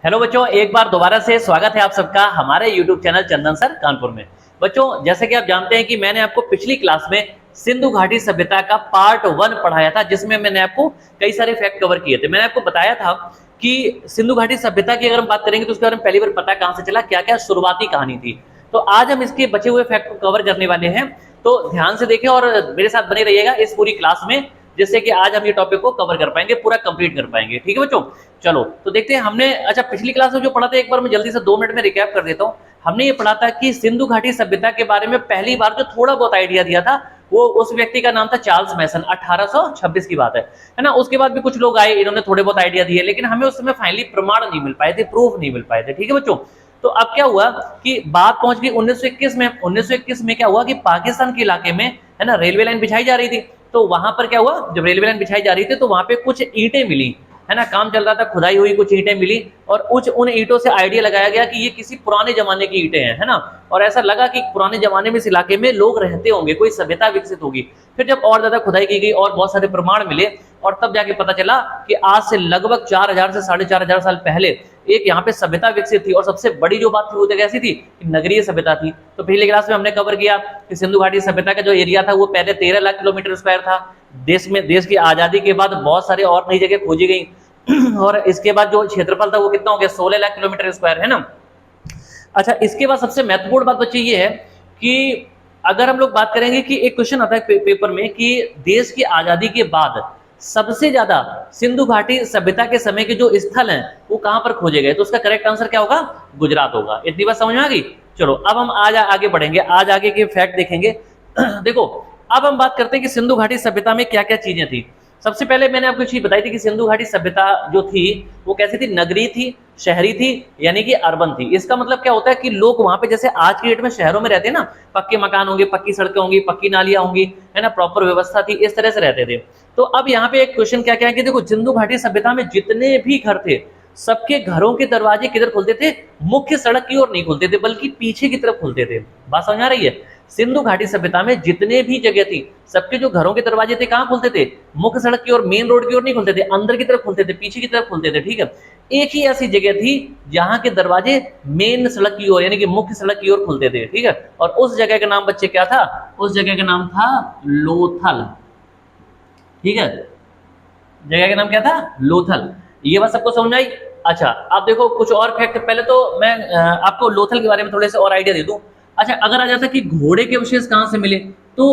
Hello बच्चों, एक बार दोबारा से स्वागत है आप सबका हमारे YouTube चैनल चंदन सर कानपुर में। बच्चों, जैसे कि आप जानते हैं कि मैंने आपको पिछली क्लास में सिंधु घाटी सभ्यता का पार्ट 1 पढ़ाया था, जिसमें मैंने आपको कई सारे फैक्ट कवर किए थे। मैंने आपको बताया था कि सिंधु घाटी सभ्यता की अगर हम बात करेंगे तो उसके बारे में पहली बार पता कहां से चला, क्या क्या शुरुआती कहानी थी। तो आज हम इसके बचे हुए फैक्ट को कवर करने वाले हैं, तो ध्यान से देखें और मेरे साथ बने रहिएगा इस पूरी क्लास में, जिससे कि आज हम ये टॉपिक को कवर कर पाएंगे, पूरा कंप्लीट कर पाएंगे। ठीक है बच्चों, चलो तो देखते हैं हमने अच्छा पिछली क्लास में जो पढ़ा था, एक बार मैं जल्दी से 2 मिनट में रिकैप कर देता हूं। हमने ये पढ़ा था कि सिंधु घाटी सभ्यता के बारे में पहली बार जो थोड़ा बहुत आइडिया दिया था वो उस व्यक्ति का नाम था चार्ल्स मैसन। 1826 की बात है ना। उसके बाद भी कुछ लोग आए, इन्होंने थोड़े बहुत आइडिया दिए, लेकिन हमें उस समय फाइनली प्रमाण नहीं मिल पाए थे, प्रूफ नहीं मिल पाए थे। ठीक है बच्चों, तो अब क्या हुआ कि बात पहुंच गई 1921 में। 1921 में क्या हुआ कि पाकिस्तान के इलाके में है ना रेलवे लाइन बिछाई जा रही थी। तो वहां पर क्या हुआ, जब रेलवे लाइन बिछाई जा रही थी तो वहां पे कुछ ईंटें मिली, है ना, काम चल रहा था, खुदाई हुई, कुछ ईंटें मिली और उन ईंटों से आइडिया लगाया गया कि ये किसी पुराने जमाने की ईंटें हैं, है ना। और ऐसा लगा कि पुराने जमाने में इस इलाके में लोग रहते होंगे, कोई सभ्यता विकसित होगी। फिर जब और ज्यादा खुदाई की गई और बहुत सारे प्रमाण मिले और तब जाके पता चला कि आज से लगभग 4000 से 4500 साल पहले एक यहाँ पे सभ्यता विकसित थी। और सबसे बड़ी जो बात थी वो तो कैसी थी कि नगरीय सभ्यता थी। तो पिछले क्लास में हमने कवर किया कि सिंधु घाटी सभ्यता का जो एरिया था वो पहले 13 लाख किलोमीटर स्क्वायर था। देश की आजादी के बाद बहुत सारे और नई जगह खोजी गई और इसके बाद जो क्षेत्रफल था वो कितना हो गया, 16 लाख किलोमीटर स्क्वायर, है ना। अच्छा, इसके बाद सबसे महत्वपूर्ण बात बच्चे ये है कि अगर हम लोग बात करेंगे कि एक क्वेश्चन आता है पेपर में कि देश की आजादी के बाद सबसे ज्यादा सिंधु घाटी सभ्यता के समय के जो स्थल हैं वो कहां पर खोजे गए, तो उसका करेक्ट आंसर क्या होगा, गुजरात होगा। इतनी बात समझ में आ गई। चलो अब हम आज आगे बढ़ेंगे, आज आगे के फैक्ट देखेंगे। देखो, अब हम बात करते हैं कि सिंधु घाटी सभ्यता में क्या क्या चीजें थी। सबसे पहले मैंने आपको चीज बताई थी कि सिंधु घाटी सभ्यता जो थी वो कैसी थी, नगरीय थी, शहरी थी, यानी कि अर्बन थी। इसका मतलब क्या होता है कि लोग वहां पे जैसे आज की डेट में शहरों में रहते हैं ना, पक्के मकान होंगे, पक्की सड़कें होंगी, पक्की नालियां होंगी, है ना, प्रॉपर व्यवस्था थी, इस तरह से रहते थे। तो अब यहाँ पे एक क्वेश्चन क्या क्या है कि देखो, सिंधु घाटी सभ्यता में जितने भी घर थे सबके घरों के दरवाजे किधर खुलते थे, मुख्य सड़क की ओर नहीं खुलते थे बल्कि पीछे की तरफ खुलते थे। बात समझ आ रही है। सिंधु घाटी सभ्यता में जितने भी जगह थी सबके जो घरों के दरवाजे थे कहां खुलते थे, मुख्य सड़क की ओर, मेन रोड की ओर नहीं खुलते थे, अंदर की तरफ खुलते थे, पीछे की तरफ खुलते थे। ठीक है, एक ही ऐसी जगह थी जहां के दरवाजे मेन सड़क की ओर यानी कि मुख्य सड़क की ओर खुलते थे। ठीक है, और उस जगह का नाम बच्चे क्या था, उस जगह का नाम था लोथल। ठीक है, जगह का नाम क्या था, लोथल। ये बात सबको समझ आई। अच्छा, अब देखो कुछ और फैक्ट, पहले तो मैं आपको लोथल के बारे में थोड़े से और आइडिया दे दूं। अच्छा, अगर आ जाता कि घोड़े के अवशेष कहां से मिले, तो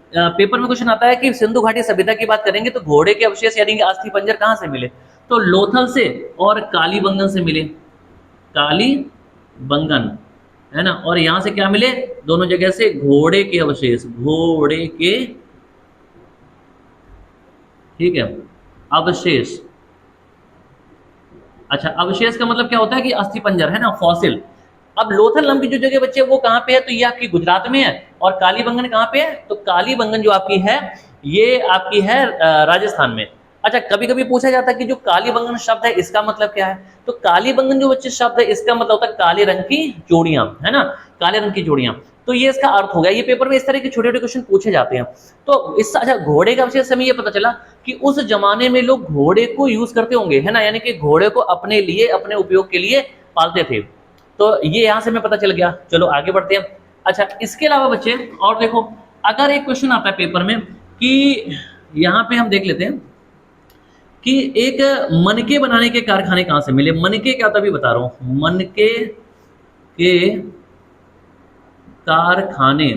पेपर में क्वेश्चन आता है कि सिंधु घाटी सभ्यता की बात करेंगे तो घोड़े के अवशेष यानी कि अस्थि पंजर कहां से मिले, तो लोथल से और कालीबंगन से मिले। कालीबंगन, है ना। और यहां से क्या मिले, दोनों जगह से घोड़े के अवशेष, घोड़े के, ठीक है, अवशेष। अच्छा, अवशेष का मतलब क्या होता है कि अस्थि पंजर, है ना, फॉसिल। अब लोथल नाम की जो जगह बच्चे वो कहां पे है, तो ये आपकी गुजरात में है। और कालीबंगन कहां पे है, तो कालीबंगन जो आपकी है ये आपकी है राजस्थान में। अच्छा, कभी कभी पूछा जाता है कि जो कालीबंगन शब्द है इसका मतलब क्या है, तो कालीबंगन जो बच्चे शब्द है इसका मतलब होता है काले रंग की जोड़ियां, है ना, काले रंग की जोड़ियां। तो ये इसका अर्थ हो गया। ये पेपर में इस तरह के छोटे छोटे क्वेश्चन पूछे जाते हैं। तो इस, अच्छा, घोड़े का अवशेष हमें ये पता चला कि उस जमाने में लोग घोड़े को यूज करते होंगे, है ना, यानी कि घोड़े को अपने लिए, अपने उपयोग के लिए पालते थे। तो ये यहां से हमें पता चल गया। चलो आगे बढ़ते हैं। अच्छा, इसके अलावा बच्चे और देखो, अगर एक क्वेश्चन आता है पेपर में कि यहां पे हम देख लेते हैं कि एक मनके बनाने के कारखाने कहां से मिले। मनके क्या होता है अभी बता रहा हूं, मनके के कारखाने,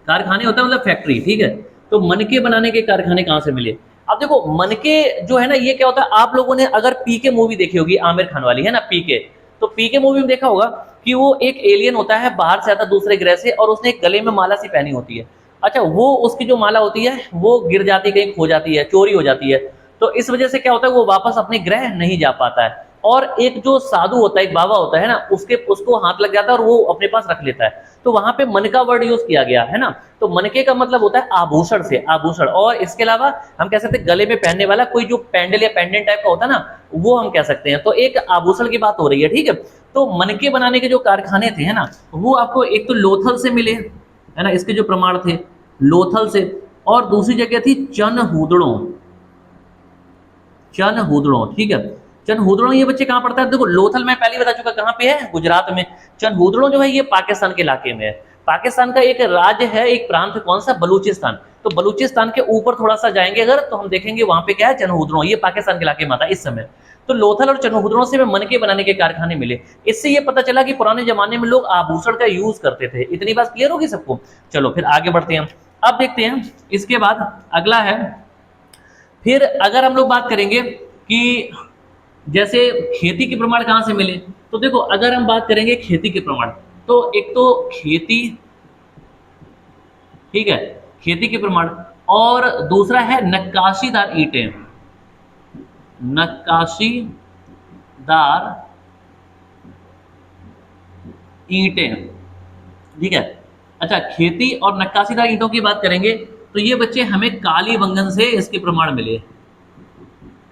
कारखाने होता है मतलब फैक्ट्री। ठीक है, तो मनके बनाने के कारखाने कहां से मिले। अब देखो, मनके जो है ना ये क्या होता है, आप लोगों ने अगर पीके मूवी देखी होगी, आमिर खान वाली, है ना, पीके, तो पीके मूवी में देखा होगा कि वो एक एलियन होता है, बाहर से आता है दूसरे ग्रह से, और उसने एक गले में माला सी पहनी होती है। अच्छा, वो उसकी जो माला होती है वो गिर जाती, कहीं खो जाती है, चोरी हो जाती है। तो इस वजह से क्या होता है, वो वापस अपने ग्रह नहीं जा पाता है। और एक जो साधु होता है, एक बाबा होता है ना, उसको हाथ लग जाता है और वो अपने पास रख लेता है। तो वहां पे मन का वर्ड यूज किया गया, है ना। तो मनके का मतलब होता है आभूषण से, आभूषण। और इसके अलावा हम कह सकते हैं गले में पहनने वाला कोई जो पेंडल या पेंडेंट टाइप का होता है ना, वो हम कह सकते हैं। तो एक आभूषण की बात हो रही है। ठीक है, तो मनके बनाने के जो कारखाने थे, है ना, वो आपको एक तो लोथल से मिले, है ना, इसके जो प्रमाण थे लोथल से, और दूसरी जगह थी चनहुदड़ों, चनहुदड़ों। ठीक है, चनहुदड़ो ये बच्चे कहाँ पड़ता है? देखो लोथल मैं पहले बता चुका कहाँ पे है, गुजरात में। चनहुदड़ो जो है ये पाकिस्तान के इलाके में है। पाकिस्तान का एक राज्य है, एक प्रांत है, कौन सा? बलूचिस्तान। तो बलूचिस्तान के ऊपर थोड़ा सा जाएंगे अगर तो हम देखेंगे वहां पे क्या है, चनहुदड़ो, ये पाकिस्तान के इलाके में आता है इस समय। तो लोथल और चनहुदड़ो से मनके बनाने के कारखाने मिले। इससे ये पता चला कि पुराने जमाने में लोग आभूषण का यूज करते थे। इतनी बात क्लियर होगी सबको? चलो फिर आगे बढ़ते हैं। अब देखते हैं इसके बाद अगला है, फिर अगर हम लोग बात करेंगे कि जैसे खेती के प्रमाण कहां से मिले, तो देखो अगर हम बात करेंगे खेती के प्रमाण, तो एक तो खेती, ठीक है, खेती के प्रमाण, और दूसरा है नक्काशीदार ईंटें, नक्काशीदार ईंटें, ठीक है। अच्छा, खेती और नक्काशीदार ईंटों की बात करेंगे तो ये बच्चे हमें कालीबंगन से इसके प्रमाण मिले,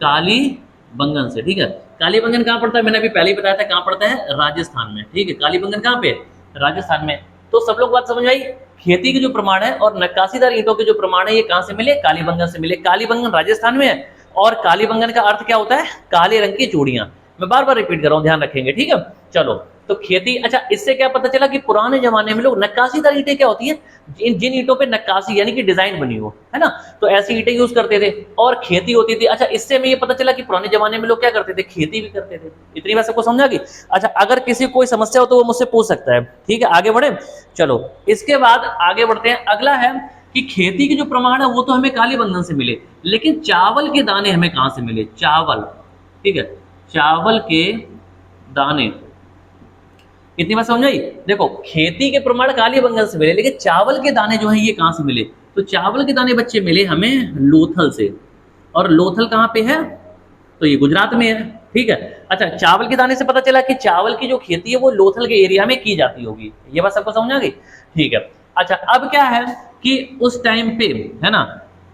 कालीबंगन से, ठीक है। कालीबंगन कहाँ पड़ता है? मैंने अभी पहले ही बताया था कहाँ पड़ता है, राजस्थान में, ठीक है। कालीबंगन कहाँ पे? राजस्थान में। तो सब लोग बात समझ आई? खेती के जो प्रमाण है और नक्काशीदार ईंटों के जो प्रमाण है ये कहाँ से मिले? कालीबंगन से मिले। कालीबंगन राजस्थान में है, और कालीबंगन का अर्थ क्या होता है? काले रंग की चूड़ियां। मैं बार बार रिपीट कर रहा हूं, ध्यान रखेंगे, ठीक है। चलो, तो खेती, अच्छा इससे क्या पता चला कि पुराने जमाने में लोग, नक्काशीदार ईंटें क्या होती है? जिन ईंटों पे नक्काशी यानी कि डिजाइन बनी हो, है ना, तो ऐसी ईंटें यूज करते थे, और खेती होती थी। अच्छा, इससे हमें ये पता चला कि पुराने जमाने में लोग क्या करते थे? खेती भी करते थे। इतनी बात सबको समझा गई? अच्छा, अगर किसी को कोई समस्या हो तो वो मुझसे पूछ सकता है, ठीक है। आगे बढ़े, चलो इसके बाद आगे बढ़ते हैं। अगला है कि खेती के जो प्रमाण है वो तो हमें कालीबंगन से मिले, लेकिन चावल के दाने हमें कहां से मिले? चावल, ठीक है, चावल के दाने। इतनी बात समझ आई? देखो खेती के प्रमाण कालीबंगन से मिले, लेकिन चावल के दाने जो है ये कहां से मिले? तो चावल के दाने बच्चे मिले हमें लोथल से, और लोथल कहां पे है? तो ये गुजरात में है, ठीक है। अच्छा, चावल के दाने से पता चला कि चावल की जो खेती है वो लोथल के एरिया में की जाती होगी। ये बात सबको समझ आ गई? ठीक है। अच्छा, अब क्या है कि उस टाइम पे, है ना,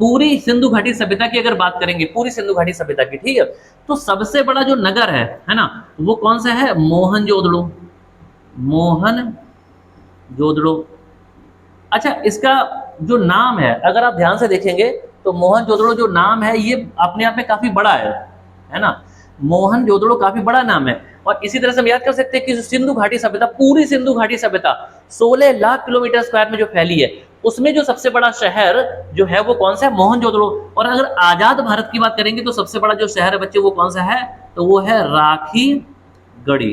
पूरी सिंधु घाटी सभ्यता की अगर बात करेंगे, पूरी सिंधु घाटी सभ्यता की, ठीक है, तो सबसे बड़ा जो नगर है ना, वो कौन सा है? मोहनजोदड़ो, मोहनजोदड़ो। अच्छा, इसका जो नाम है अगर आप ध्यान से देखेंगे तो मोहनजोदड़ो जो नाम है ये अपने आप में काफी बड़ा है ना। मोहनजोदड़ो काफी बड़ा नाम है, और इसी तरह से हम याद कर सकते हैं कि सिंधु घाटी सभ्यता, पूरी सिंधु घाटी सभ्यता 16 लाख किलोमीटर स्क्वायर में जो फैली है, उसमें जो सबसे बड़ा शहर जो है वो कौन सा है? मोहनजोदड़ो। और अगर आजाद भारत की बात करेंगे तो सबसे बड़ा जो शहर है बच्चे वो कौन सा है? तो वो है राखीगढ़ी,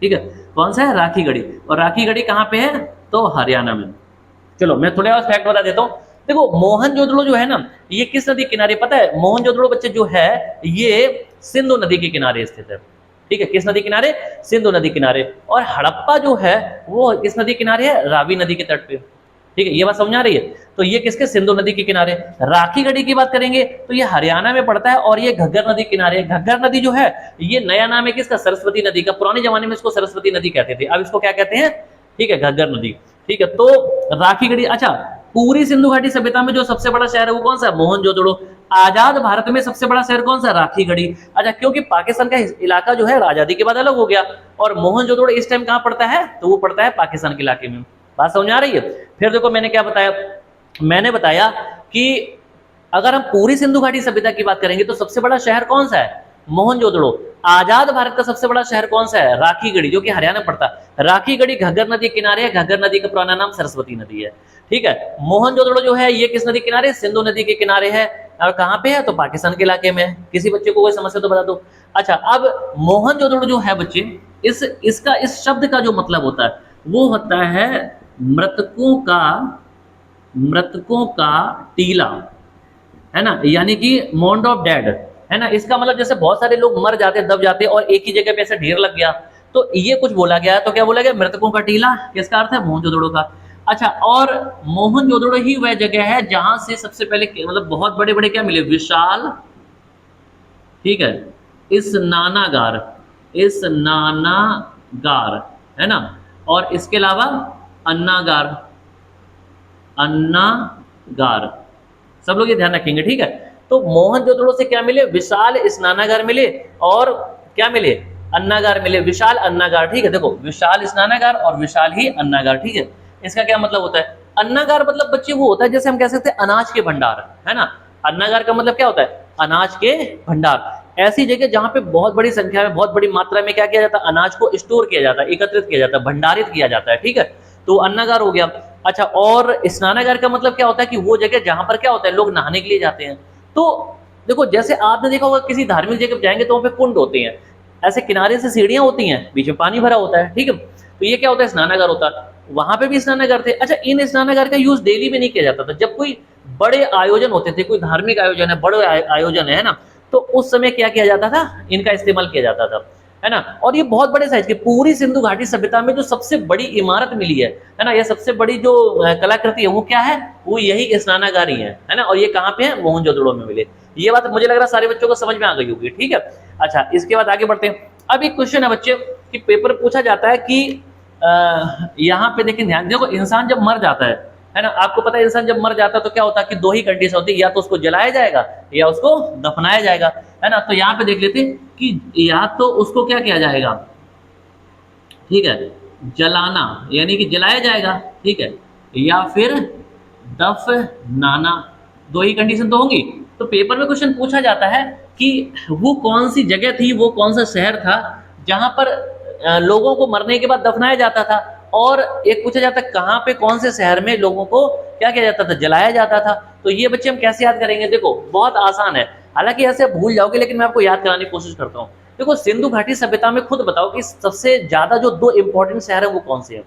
ठीक है। कौन सा है? राखीगढ़ी। और राखीगढ़ी कहाँ पे है? तो हरियाणा में। चलो मैं थोड़े और फैक्ट बता देता हूँ। देखो मोहनजोदड़ो जो है ना, ये किस नदी के किनारे पता है? मोहनजोदड़ो बच्चे जो है ये सिंधु नदी के किनारे स्थित है, ठीक है। किस नदी किनारे? सिंधु नदी किनारे। और हड़प्पा जो है वो किस नदी किनारे है? रावी नदी के तट पे, ठीक है। ये बात समझ आ रही है? तो ये किसके? सिंधु नदी के किनारे। राखीगढ़ी की बात करेंगे तो ये हरियाणा में पड़ता है, और ये घग्गर नदी किनारे। घग्गर नदी जो है ये नया नाम है किसका? सरस्वती नदी का। पुराने जमाने में इसको सरस्वती नदी कहते थे, अब इसको क्या कहते हैं? ठीक है, घग्गर नदी, ठीक है। तो राखीगढ़ी। अच्छा, पूरी सिंधु घाटी सभ्यता में जो सबसे बड़ा शहर है वो कौन सा? मोहनजोदड़ो। आजाद भारत में सबसे बड़ा शहर कौन सा? राखीगढ़ी। अच्छा, क्योंकि पाकिस्तान का इलाका जो है आजादी के बाद अलग हो गया, और मोहनजोदड़ो इस टाइम कहां पड़ता है? तो वो पड़ता है पाकिस्तान के इलाके में। बात समझ आ रही है? फिर देखो मैंने क्या बताया, मैंने बताया कि अगर हम पूरी सिंधु घाटी सभ्यता की बात करेंगे तो सबसे बड़ा शहर कौन सा है? मोहनजोदड़ो। आजाद भारत का सबसे बड़ा शहर कौन सा है? राखीगढ़ी, जो कि हरियाणा पड़ता है। राखीगढ़ी घग्गर नदी के किनारे है, घग्गर नदी का पुराना नाम सरस्वती नदी है, ठीक है। मोहनजोदड़ो जो है ये किस नदी के किनारे? सिंधु नदी के किनारे है, और कहां पे है? तो पाकिस्तान के इलाके में। किसी बच्चे को कोई समस्या तो बता दो। अच्छा, अब मोहनजोदड़ो जो है बच्चे, इसका इस शब्द का जो मतलब होता है वो होता है मृतकों का टीला, है ना, यानी कि माउंट ऑफ डेड, है ना। इसका मतलब जैसे बहुत सारे लोग मर जाते, दब जाते, और एक ही जगह पे ऐसे ढेर लग गया, तो ये कुछ बोला गया। तो क्या बोला गया? मृतकों का टीला। किसका अर्थ है? मोहनजोदड़ो का। अच्छा, और मोहनजोदड़ो ही वह जगह है जहां से सबसे पहले मतलब बहुत बड़े बड़े क्या मिले? विशाल, ठीक है, स्नानागार, है ना, और इसके अलावा अन्नागार। सब लोग ये ध्यान रखेंगे, ठीक है। तो मोहनजोदड़ो से क्या मिले? विशाल स्नानागार मिले, और क्या मिले? अन्नागार मिले, विशाल अन्नागार, ठीक है। देखो विशाल स्नानागार और विशाल ही अन्नागार, ठीक है। इसका क्या मतलब होता है? अन्नागार मतलब बच्चे वो होता है जैसे हम कह सकते हैं अनाज के भंडार, है ना। अन्नागार का मतलब क्या होता है? अनाज के भंडार। ऐसी जगह जहां पे बहुत बड़ी संख्या में, बहुत बड़ी मात्रा में क्या किया जाता है, अनाज को स्टोर किया जाता है, एकत्रित किया जाता है, भंडारित किया जाता है, ठीक है। तो अन्नागार हो गया। अच्छा, और स्नानागार का मतलब क्या होता है कि वो जगह जहां पर क्या होता है, लोग नहाने के लिए जाते हैं। तो देखो, जैसे आपने देखा होगा किसी धार्मिक जगह पे जाएंगे तो वहां पे कुंड होते हैं, ऐसे किनारे से सीढ़ियां होती हैं, बीच में पानी भरा होता है, ठीक है। तो ये क्या होता है, स्नानागार होता है। वहां पे भी स्नानागार थे। अच्छा, इन स्नानागार का यूज डेली में नहीं किया जाता था। जब कोई बड़े आयोजन होते थे, कोई धार्मिक आयोजन है, बड़े आयोजन है ना, तो उस समय क्या किया जाता था, इनका इस्तेमाल किया जाता था, है ना। और ये बहुत बड़े साइज के, पूरी सिंधु घाटी सभ्यता में जो सबसे बड़ी इमारत मिली है ना, ये सबसे बड़ी जो कलाकृति है वो क्या है, वो यही स्नानागार ही है ना। और ये कहाँ पे है, मोहनजोदड़ो में मिले। ये बात मुझे लग रहा है सारे बच्चों को समझ में आ गई होगी, ठीक है। अच्छा, इसके बाद आगे बढ़ते हैं। अब एक क्वेश्चन है बच्चे कि पेपर पूछा जाता है कि यहाँ पे देखिए, ध्यान देखो, इंसान जब मर जाता है ना, आपको पता है इंसान जब मर जाता है तो क्या होता है कि दो ही कंडीशन होती है, या तो उसको जलाया जाएगा या उसको दफनाया जाएगा, है ना। तो यहाँ पे देख लेते हैं कि या तो उसको क्या किया जाएगा, ठीक है, जलाना यानी कि जलाया जाएगा, ठीक है, या फिर दफनाना, दो ही कंडीशन तो होंगी। तो पेपर में क्वेश्चन पूछा जाता है कि वो कौन सी जगह थी, वो कौन सा शहर था जहां पर लोगों को मरने के बाद दफनाया जाता था, और एक पूछा जाता है कहाँ पे, कौन से शहर में लोगों को क्या किया जाता था, जलाया जाता था। तो ये बच्चे हम कैसे याद करेंगे, देखो बहुत आसान है, हालांकि ऐसे आप भूल जाओगे, लेकिन मैं आपको याद कराने की कोशिश करता हूँ। देखो, सिंधु घाटी सभ्यता में खुद बताओ कि सबसे ज्यादा जो दो इंपॉर्टेंट शहर है वो कौन से हैं।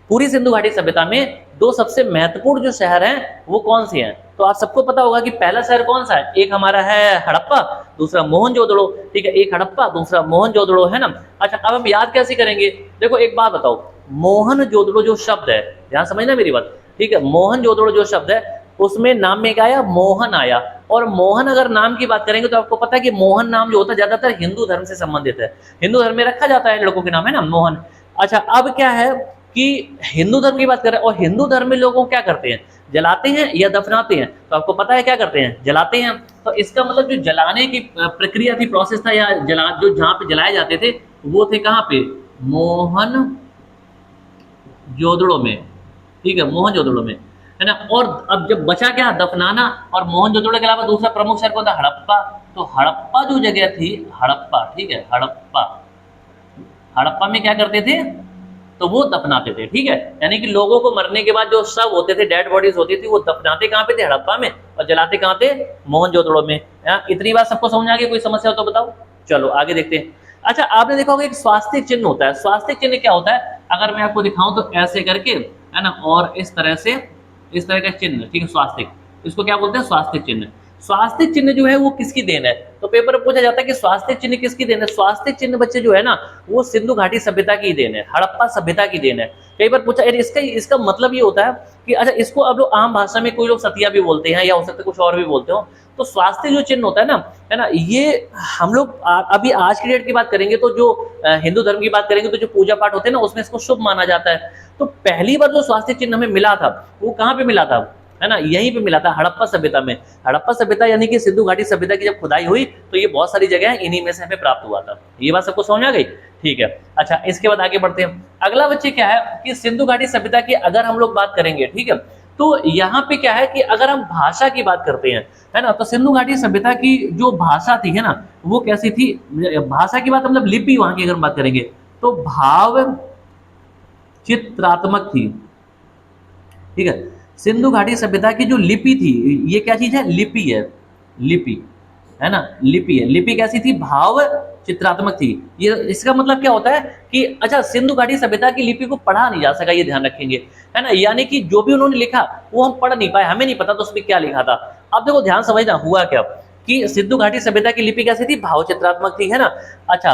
पूरी सिंधु घाटी सभ्यता में दो सबसे महत्वपूर्ण जो शहर हैं वो कौन से हैं। तो आप सबको पता होगा कि पहला शहर कौन सा है, एक हमारा है हड़प्पा, दूसरा मोहनजोदड़ो, ठीक है। एक हड़प्पा, दूसरा मोहनजोदड़ो, है ना। अच्छा, अब हम याद कैसे करेंगे, देखो एक बात बताओ, मोहनजोदड़ो जो शब्द है, ध्यान समझना मेरी बात, ठीक है। मोहनजोदड़ो जो शब्द है उसमें नाम में क्या आया, मोहन आया। और मोहन अगर नाम की बात करेंगे तो आपको पता है कि मोहन नाम जो होता है ज्यादातर हिंदू धर्म से संबंधित है, हिंदू धर्म में रखा जाता है लड़कों के नाम, है ना, मोहन। अच्छा, अब क्या है कि हिंदू धर्म की बात करें, और हिंदू धर्म में लोगों क्या करते हैं, जलाते हैं या दफनाते हैं। तो आपको पता है क्या करते हैं, जलाते हैं। तो इसका मतलब जो जलाने की प्रक्रिया थी, प्रोसेस था, या जो जहां पे जलाए जाते थे वो थे कहाँ पे, मोहन जोदड़ो में, ठीक है, मोहन जोदड़ो में, है ना। और अब जब बचा क्या, दफनाना। और मोहन जोदड़ो के अलावा दूसरा प्रमुख शहर कौन था, हड़प्पा। तो हड़प्पा जो जगह थी, हड़प्पा, ठीक है, हड़प्पा, हड़प्पा में क्या करते थे, तो वो दफनाते थे, ठीक है। यानी कि लोगों को मरने के बाद जो शव होते थे, डेड बॉडीज होती थी, वो दफनाते कहाँ पे थे, हड़प्पा में, और जलाते कहाँ थे, मोहनजोदड़ो में। इतनी बात सबको समझ आ गई, कोई समस्या हो तो बताओ। चलो आगे देखते हैं। अच्छा, आपने देखा होगा एक स्वास्तिक चिन्ह होता है। स्वास्तिक चिन्ह क्या होता है, अगर मैं आपको दिखाऊं तो ऐसे करके, है ना, और इस तरह से, इस तरह का चिन्ह, ठीक है, स्वास्तिक, इसको क्या बोलते हैं, स्वास्तिक चिन्ह। स्वास्तिक चिन्ह जो है वो किसकी देन है, तो पेपर में पूछा जाता है कि स्वास्तिक चिन्ह किसकी देन है। स्वास्तिक चिन्ह बच्चे जो है ना, वो सिंधु घाटी सभ्यता की देन है, हड़प्पा सभ्यता की देन है। कई बार पूछा, इसका मतलब ये होता है कि अच्छा, इसको अब लोग आम भाषा में कोई लोग सतिया भी बोलते हैं, या हो सकता है कुछ और भी बोलते हो। तो स्वास्तिक जो चिन्ह होता है ना, ये हम लोग अभी आज की डेट की बात करेंगे तो जो हिंदू धर्म की बात करेंगे तो जो पूजा पाठ होते हैं ना, उसमें इसको शुभ माना जाता है। तो पहली बार जो स्वास्तिक चिन्ह हमें मिला था वो कहाँ पे मिला था, है ना, यहीं पे मिला था, हड़प्पा सभ्यता में। हड़प्पा सभ्यता यानी कि सिंधु घाटी सभ्यता की जब खुदाई हुई तो ये बहुत सारी जगह इन्हीं में से हमें प्राप्त हुआ था। ये बात सबको समझ आ गई, ठीक है। अच्छा, इसके बाद आगे बढ़ते हैं। अगला बच्चे क्या है कि सिंधु घाटी सभ्यता की अगर हम लोग बात करेंगे, ठीक है, तो यहाँ पे क्या है कि अगर हम भाषा की बात करते हैं, है ना, तो सिंधु घाटी सभ्यता की जो भाषा थी, है ना, वो कैसी थी। भाषा की बात मतलब लिपि, वहां की अगर बात करेंगे तो भाव चित्रात्मक थी, ठीक है। सिंधु घाटी सभ्यता की जो लिपि थी, ये क्या चीज है, लिपि है, लिपि, है ना, लिपि है। लिपि कैसी थी, भाव चित्रात्मक थी। ये इसका मतलब क्या होता है कि अच्छा, सिंधु घाटी सभ्यता की लिपि को पढ़ा नहीं जा सका, ये ध्यान रखेंगे, है ना। यानी कि जो भी उन्होंने लिखा वो हम पढ़ नहीं पाए, हमें नहीं पता तो उसमें क्या लिखा था। अब देखो ध्यान समझना, हुआ क्या कि सिंधु घाटी सभ्यता की लिपि कैसी थी, भाव चित्रात्मक थी, है ना। अच्छा,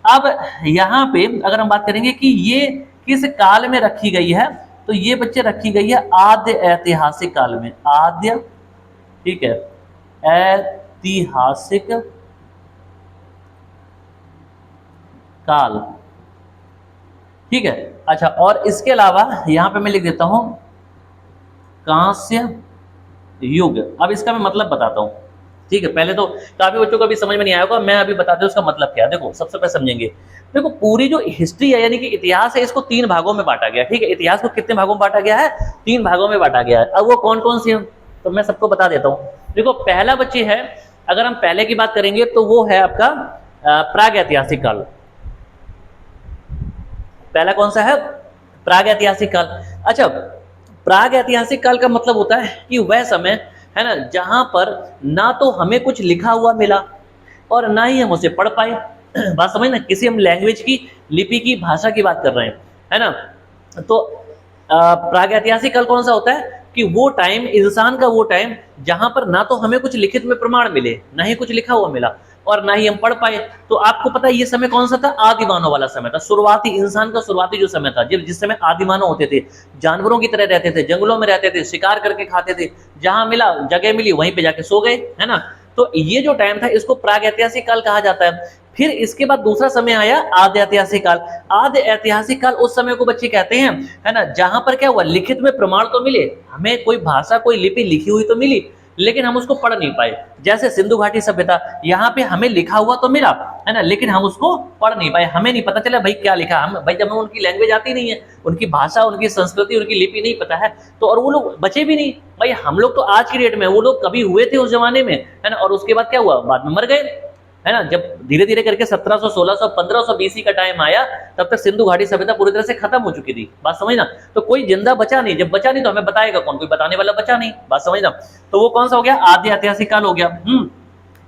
अब यहाँ पे अगर हम बात करेंगे कि ये किस काल में रखी गई है, तो ये बच्चे रखी गई है आद्य ऐतिहासिक काल में, आद्य, ठीक है, ऐतिहासिक काल, ठीक है। अच्छा, और इसके अलावा यहां पे मैं लिख देता हूं कांस्य युग। अब इसका मैं मतलब बताता हूं, ठीक है। पहले तो काफी बच्चों को अभी समझ में नहीं आया होगा, मैं अभी बताता हूं उसका मतलब क्या है। देखो सबसे पहले समझेंगे, देखो पूरी जो हिस्ट्री है यानी कि इतिहास है, इसको 3 भागों में बांटा गया, ठीक है। इतिहास को कितने भागों में बांटा गया है, 3 भागों में बांटा गया है। अब वो कौन कौन सी है तो मैं सबको बता देता हूँ। देखो पहला बच्चे है अगर हम पहले की बात करेंगे तो वो है आपका प्रागैतिहासिक काल। पहला कौन सा है? प्रागैतिहासिक काल। अच्छा, प्रागैतिहासिक काल का मतलब होता है कि वह समय है ना जहां पर ना तो हमें कुछ लिखा हुआ मिला और ना ही हम उसे पढ़ पाए। बात समझ ना, किसी हम लैंग्वेज की, लिपि की, भाषा की बात कर रहे हैं, है ना। तो प्रागैतिहासिक काल कौन सा होता है कि वो टाइम, इंसान का वो टाइम जहां पर ना तो हमें कुछ लिखित में प्रमाण मिले, ना ही कुछ लिखा हुआ मिला और ना ही हम पढ़ पाए। तो आपको पता है ये समय कौन सा था? आदि मानव वाला समय था, शुरुआती इंसान का शुरुआती जो समय था, जिस समय आदि मानव होते थे, जानवरों की तरह रहते थे, जंगलों में रहते थे, शिकार करके खाते थे, जहां मिला, जगह मिली वहीं पे जाके सो गए, है ना। तो ये जो टाइम था इसको प्रागैतिहासिक काल कहा जाता है। फिर इसके बाद दूसरा समय आया आदि ऐतिहासिक काल। आदि ऐतिहासिक काल उस समय को बच्चे कहते हैं, है ना, जहां पर क्या हुआ, लिखित में प्रमाण तो मिले, हमें कोई भाषा, कोई लिपि लिखी हुई तो मिली, लेकिन हम उसको पढ़ नहीं पाए। जैसे सिंधु घाटी सभ्यता, यहाँ पे हमें लिखा हुआ तो मिला, है ना, लेकिन हम उसको पढ़ नहीं पाए, हमें नहीं पता चला भाई क्या लिखा। हम भाई जब हमें उनकी लैंग्वेज आती नहीं है, उनकी भाषा, उनकी संस्कृति, उनकी लिपि नहीं पता है, तो और वो लोग बचे भी नहीं। भाई हम लोग तो आज की डेट में, वो लोग कभी हुए थे उस जमाने में, है ना, और उसके बाद क्या हुआ, बाद में मर गए, है ना। जब धीरे धीरे करके 1700, 1600, 1500 बीसी का टाइम आया, तब तक सिंधु घाटी सभ्यता पूरी तरह से खत्म हो चुकी थी। बात समझना। तो कोई जिंदा बचा नहीं, जब बचा नहीं तो हमें बताएगा कौन? कोई बताने वाला बचा नहीं। बात समझना। तो वो कौन सा हो गया? आदि ऐतिहासिक काल हो गया।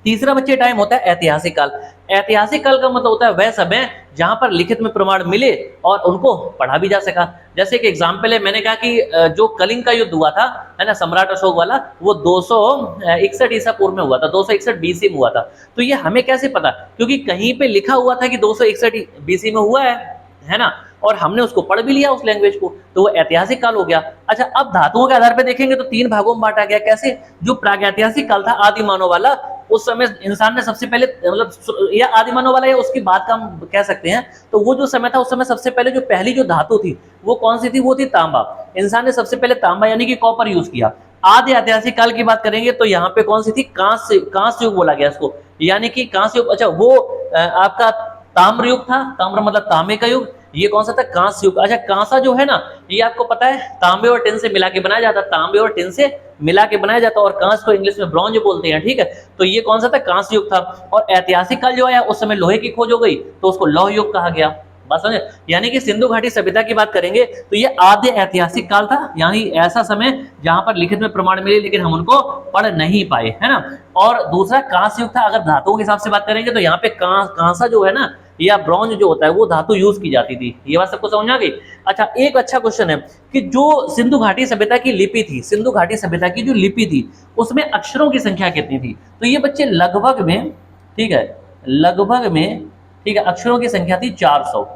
तीसरा बच्चे टाइम होता है ऐतिहासिक काल। ऐतिहासिक काल का मतलब होता है वह समय जहां पर लिखित में प्रमाण मिले और उनको पढ़ा भी जा सका। जैसे एक एग्जाम्पल है, मैंने कहा कि जो कलिंग का युद्ध हुआ था, है ना, सम्राट अशोक वाला, वो 261 ईसा पूर्व में हुआ था, 261 बीसी में हुआ था। तो ये हमें कैसे पता? क्योंकि कहीं पे लिखा हुआ था कि 261 बीसी में हुआ है ना, और हमने उसको पढ़ भी लिया उस लैंग्वेज को, तो वो ऐतिहासिक काल हो गया। अच्छा, अब धातुओं के आधार पर देखेंगे तो 3 भागों में बांटा गया। कैसे? जो प्रागैतिहासिक काल था, आदि मानव वाला, उस समय इंसान ने सबसे पहले, मतलब या आदि मानव वाला या उसकी बात का हम कह सकते हैं, तो वो जो समय था, उस समय सबसे पहले जो पहली जो धातु थी वो कौन सी थी? वो थी तांबा। इंसान ने सबसे पहले तांबा यानी कि कॉपर यूज किया। आदि ऐतिहासिक काल की बात करेंगे तो यहाँ पे कौन सी थी? कांस्य युग बोला गया इसको, यानी कि कांस्य युग। अच्छा, वो आपका ताम्र युग था, ताम्र मतलब तांबे का युग। ये कौन सा था? कांस्य युग। अच्छा, कांसा जो है ना, ये आपको पता है तांबे और टिन से मिला के बनाया जाता, तांबे और टिन से मिला के बनाया जाता, और कांस को इंग्लिश में ब्रॉन्ज बोलते हैं, ठीक है। तो ये कौन सा था? कांस्य युग था। और ऐतिहासिक काल जो आया, उस समय लोहे की खोज हो गई, तो उसको लौह युग कहा गया। बात समझे? यानी कि सिंधु घाटी सभ्यता की बात करेंगे तो ये आद्य ऐतिहासिक काल था, यानी ऐसा समय जहां पर लिखित में प्रमाण मिले लेकिन हम उनको पढ़ नहीं पाए, है ना। और दूसरा कांस्य युग था। अगर धातुओं के हिसाब से बात करेंगे तो यहाँ पे कांसा जो है ना, या ब्रॉन्ज जो होता है, वो धातु यूज की जाती थी। ये बात सबको समझ आ गई? अच्छा, एक अच्छा क्वेश्चन है कि जो सिंधु घाटी सभ्यता की लिपि थी, सिंधु घाटी सभ्यता की जो लिपि थी, उसमें अक्षरों की संख्या कितनी थी? तो ये बच्चे लगभग में, ठीक है, लगभग में, ठीक है, अक्षरों की संख्या थी 400।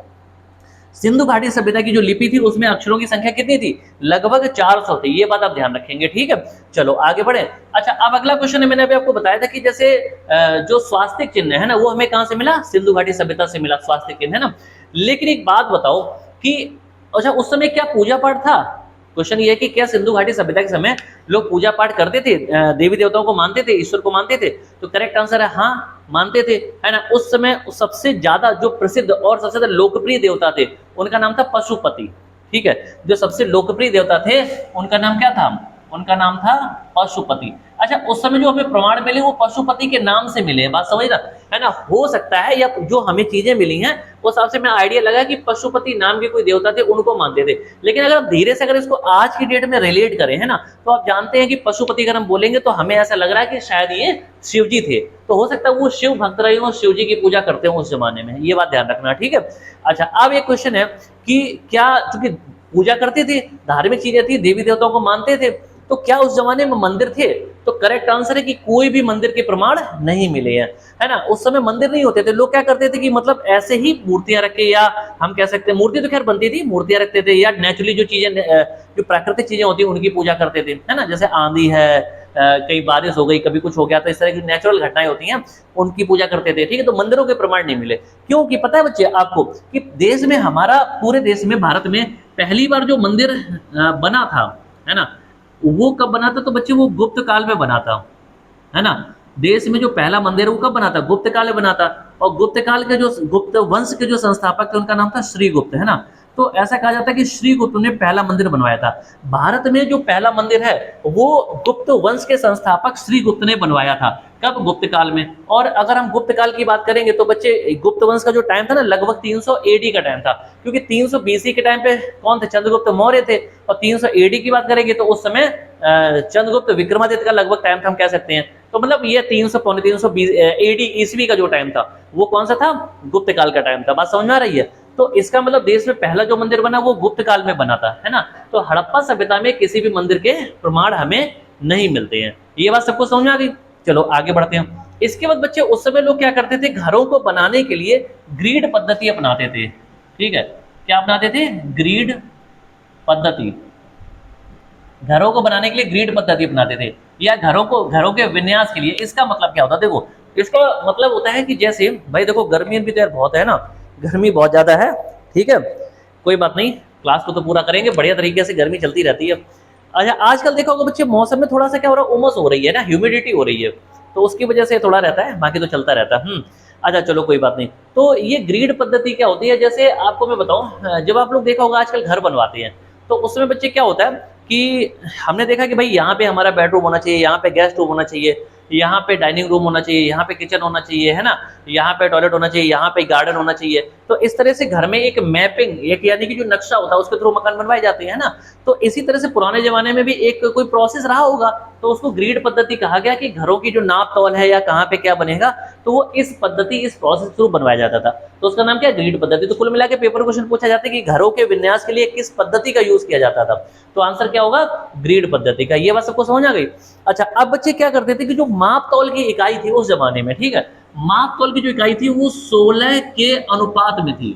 सिंधु घाटी सभ्यता की जो लिपि थी उसमें अक्षरों की संख्या कितनी थी? लगभग 400 थी। ये बात आप ध्यान रखेंगे, ठीक है। चलो आगे बढ़े। अच्छा, अब अगला क्वेश्चन है, मैंने अभी आपको बताया था कि जैसे जो स्वास्तिक चिन्ह है ना, वो हमें कहां से मिला? सिंधु घाटी सभ्यता से मिला स्वास्तिक चिन्ह, है ना। लेकिन एक बात बताओ कि अच्छा, उस समय क्या पूजा पाठ था? क्वेश्चन ये है कि क्या सिंधु घाटी सभ्यता के समय लोग पूजा पाठ करते थे, देवी देवताओं को मानते थे, ईश्वर को मानते थे? तो करेक्ट आंसर है हाँ, मानते थे, है ना। उस समय सबसे ज्यादा जो प्रसिद्ध और सबसे ज्यादा लोकप्रिय देवता थे, उनका नाम था पशुपति, ठीक है। जो सबसे लोकप्रिय देवता थे उनका नाम क्या था? उनका नाम था पशुपति। अच्छा, उस समय जो हमें प्रमाण मिले वो पशुपति के नाम से मिले, बात समझ ना, है ना। हो सकता है या जो हमें चीजें मिली हैं उस हिसाब से मैं आइडिया लगा कि पशुपति नाम के कोई देवता थे, उनको मानते थे। लेकिन अगर धीरे से अगर इसको आज की डेट में रिलेट करें, है ना, तो आप जानते हैं कि पशुपति अगर हम बोलेंगे तो हमें ऐसा लग रहा है कि शायद ये शिव जी थे। तो हो सकता है वो शिव भक्त रहे हो, शिव जी की पूजा करते हो उस जमाने में, ये बात ध्यान रखना, ठीक है। अच्छा, अब एक क्वेश्चन है कि क्या, चूंकि पूजा करते थे, धार्मिक चीजें थी, देवी देवताओं को मानते थे, तो क्या उस जमाने में मंदिर थे? तो करेक्ट आंसर है कि कोई भी मंदिर के प्रमाण नहीं मिले हैं, है ना। उस समय मंदिर नहीं होते थे। लोग क्या करते थे कि मतलब ऐसे ही मूर्तियां रख के, या हम कह सकते हैं मूर्ति तो खैर बनती थी, मूर्तियां रखते थे, या नेचुरली जो चीजें, जो प्राकृतिक चीजें होती है उनकी पूजा करते थे, है ना। जैसे आंधी है, कहीं बारिश हो गई, कभी कुछ हो गया, तो इस तरह की नेचुरल घटनाएं होती हैं, उनकी पूजा करते थे, ठीक है। तो मंदिरों के प्रमाण नहीं मिले। क्योंकि पता है बच्चे आपको कि देश में, हमारा पूरे देश में, भारत में पहली बार जो मंदिर बना था, है ना, वो कब बना था? तो बच्चे वो गुप्त काल में बना था, है ना। देश में जो पहला मंदिर है वो कब बना था? गुप्त काल में बना था। और गुप्त काल के जो गुप्त वंश के जो संस्थापक थे उनका नाम था श्रीगुप्त, है ना। तो ऐसा कहा जाता है कि श्रीगुप्त ने पहला मंदिर बनवाया था। भारत में जो पहला मंदिर है वो गुप्त वंश के संस्थापक श्रीगुप्त ने बनवाया था। कब? गुप्त काल में। और अगर हम गुप्त काल की बात करेंगे तो बच्चे गुप्त वंश का जो टाइम था ना लगभग 300 एडी का टाइम था, क्योंकि 300 बीसी के टाइम पे कौन थे? चंद्रगुप्त मौर्य थे। और 300 एडी की बात करेंगे तो उस समय चंद्रगुप्त विक्रमादित्य का लगभग टाइम था, हम कह सकते हैं। तो मतलब ये 300 पौने 300 एडी ईस्वी का जो टाइम था वो कौन सा था? गुप्त काल का टाइम था। बात समझ में आ रही है? तो इसका मतलब देश में पहला जो मंदिर बना वो गुप्त काल में बना था, है ना। तो हड़प्पा सभ्यता में किसी भी मंदिर के प्रमाण हमें नहीं मिलते हैं। ये बात सबको समझ में आ गई? चलो आगे बढ़ते हैं। इसके बाद बच्चे उस समय लोग क्या करते थे? घरों को बनाने के लिए ग्रीड पद्धति अपनाते थे। ठीक है, क्या अपनाते थे? ग्रीड पद्धति। घरों को बनाने के लिए ग्रीड पद्धति अपनाते थे, या घरों के विन्यास के लिए। इसका मतलब क्या होता है? देखो, इसका मतलब होता है कि जैसे भाई देखो गर्मी भी तो यार बहुत है ना, गर्मी बहुत ज्यादा है। ठीक है, कोई बात नहीं, क्लास को तो पूरा करेंगे, बढ़िया तरीके से गर्मी चलती रहती है। अच्छा, आजकल देखा होगा बच्चे मौसम में थोड़ा सा क्या हो रहा है? उमस हो रही है ना, ह्यूमिडिटी हो रही है, तो उसकी वजह से थोड़ा रहता है, बाकी तो चलता रहता है। अच्छा चलो कोई बात नहीं। तो ये ग्रीड पद्धति क्या होती है? जैसे आपको मैं बताऊं, जब आप लोग देखा होगा आजकल घर बनवाते हैं तो उसमें बच्चे क्या होता है कि हमने देखा कि भाई यहाँ पे हमारा बेडरूम होना चाहिए, यहाँ पे गेस्ट रूम होना चाहिए, यहाँ पे डाइनिंग रूम होना चाहिए, यहाँ पे किचन होना चाहिए, है ना, यहाँ पे टॉयलेट होना चाहिए, यहाँ पे गार्डन होना चाहिए। तो इस तरह से घर में एक मैपिंग, एक यानी कि जो नक्शा होता है उसके थ्रू मकान बनवाए जाते हैं ना। तो इसी तरह से पुराने जमाने में भी एक कोई प्रोसेस रहा होगा, तो उसको ग्रीड पद्धति कहा गया कि घरों की जो नाप तौल है या कहाँ पे क्या बनेगा, तो वो इस पद्धति, इस प्रोसेस थ्रू बनवाया जाता था। तो उसका नाम क्या? ग्रीड पद्धति। तो कुल मिला के पेपर क्वेश्चन पूछा जाता है कि घरों के विन्यास के लिए किस पद्धति का यूज किया जाता था, तो आंसर क्या होगा? ग्रीड पद्धति का। ये बात सबको समझ आ गई? अच्छा, अब बच्चे क्या करते थे कि जो माप तौल की इकाई थी उस जमाने में, ठीक है, माप तौल की जो इकाई थी वो 16 के अनुपात में थी।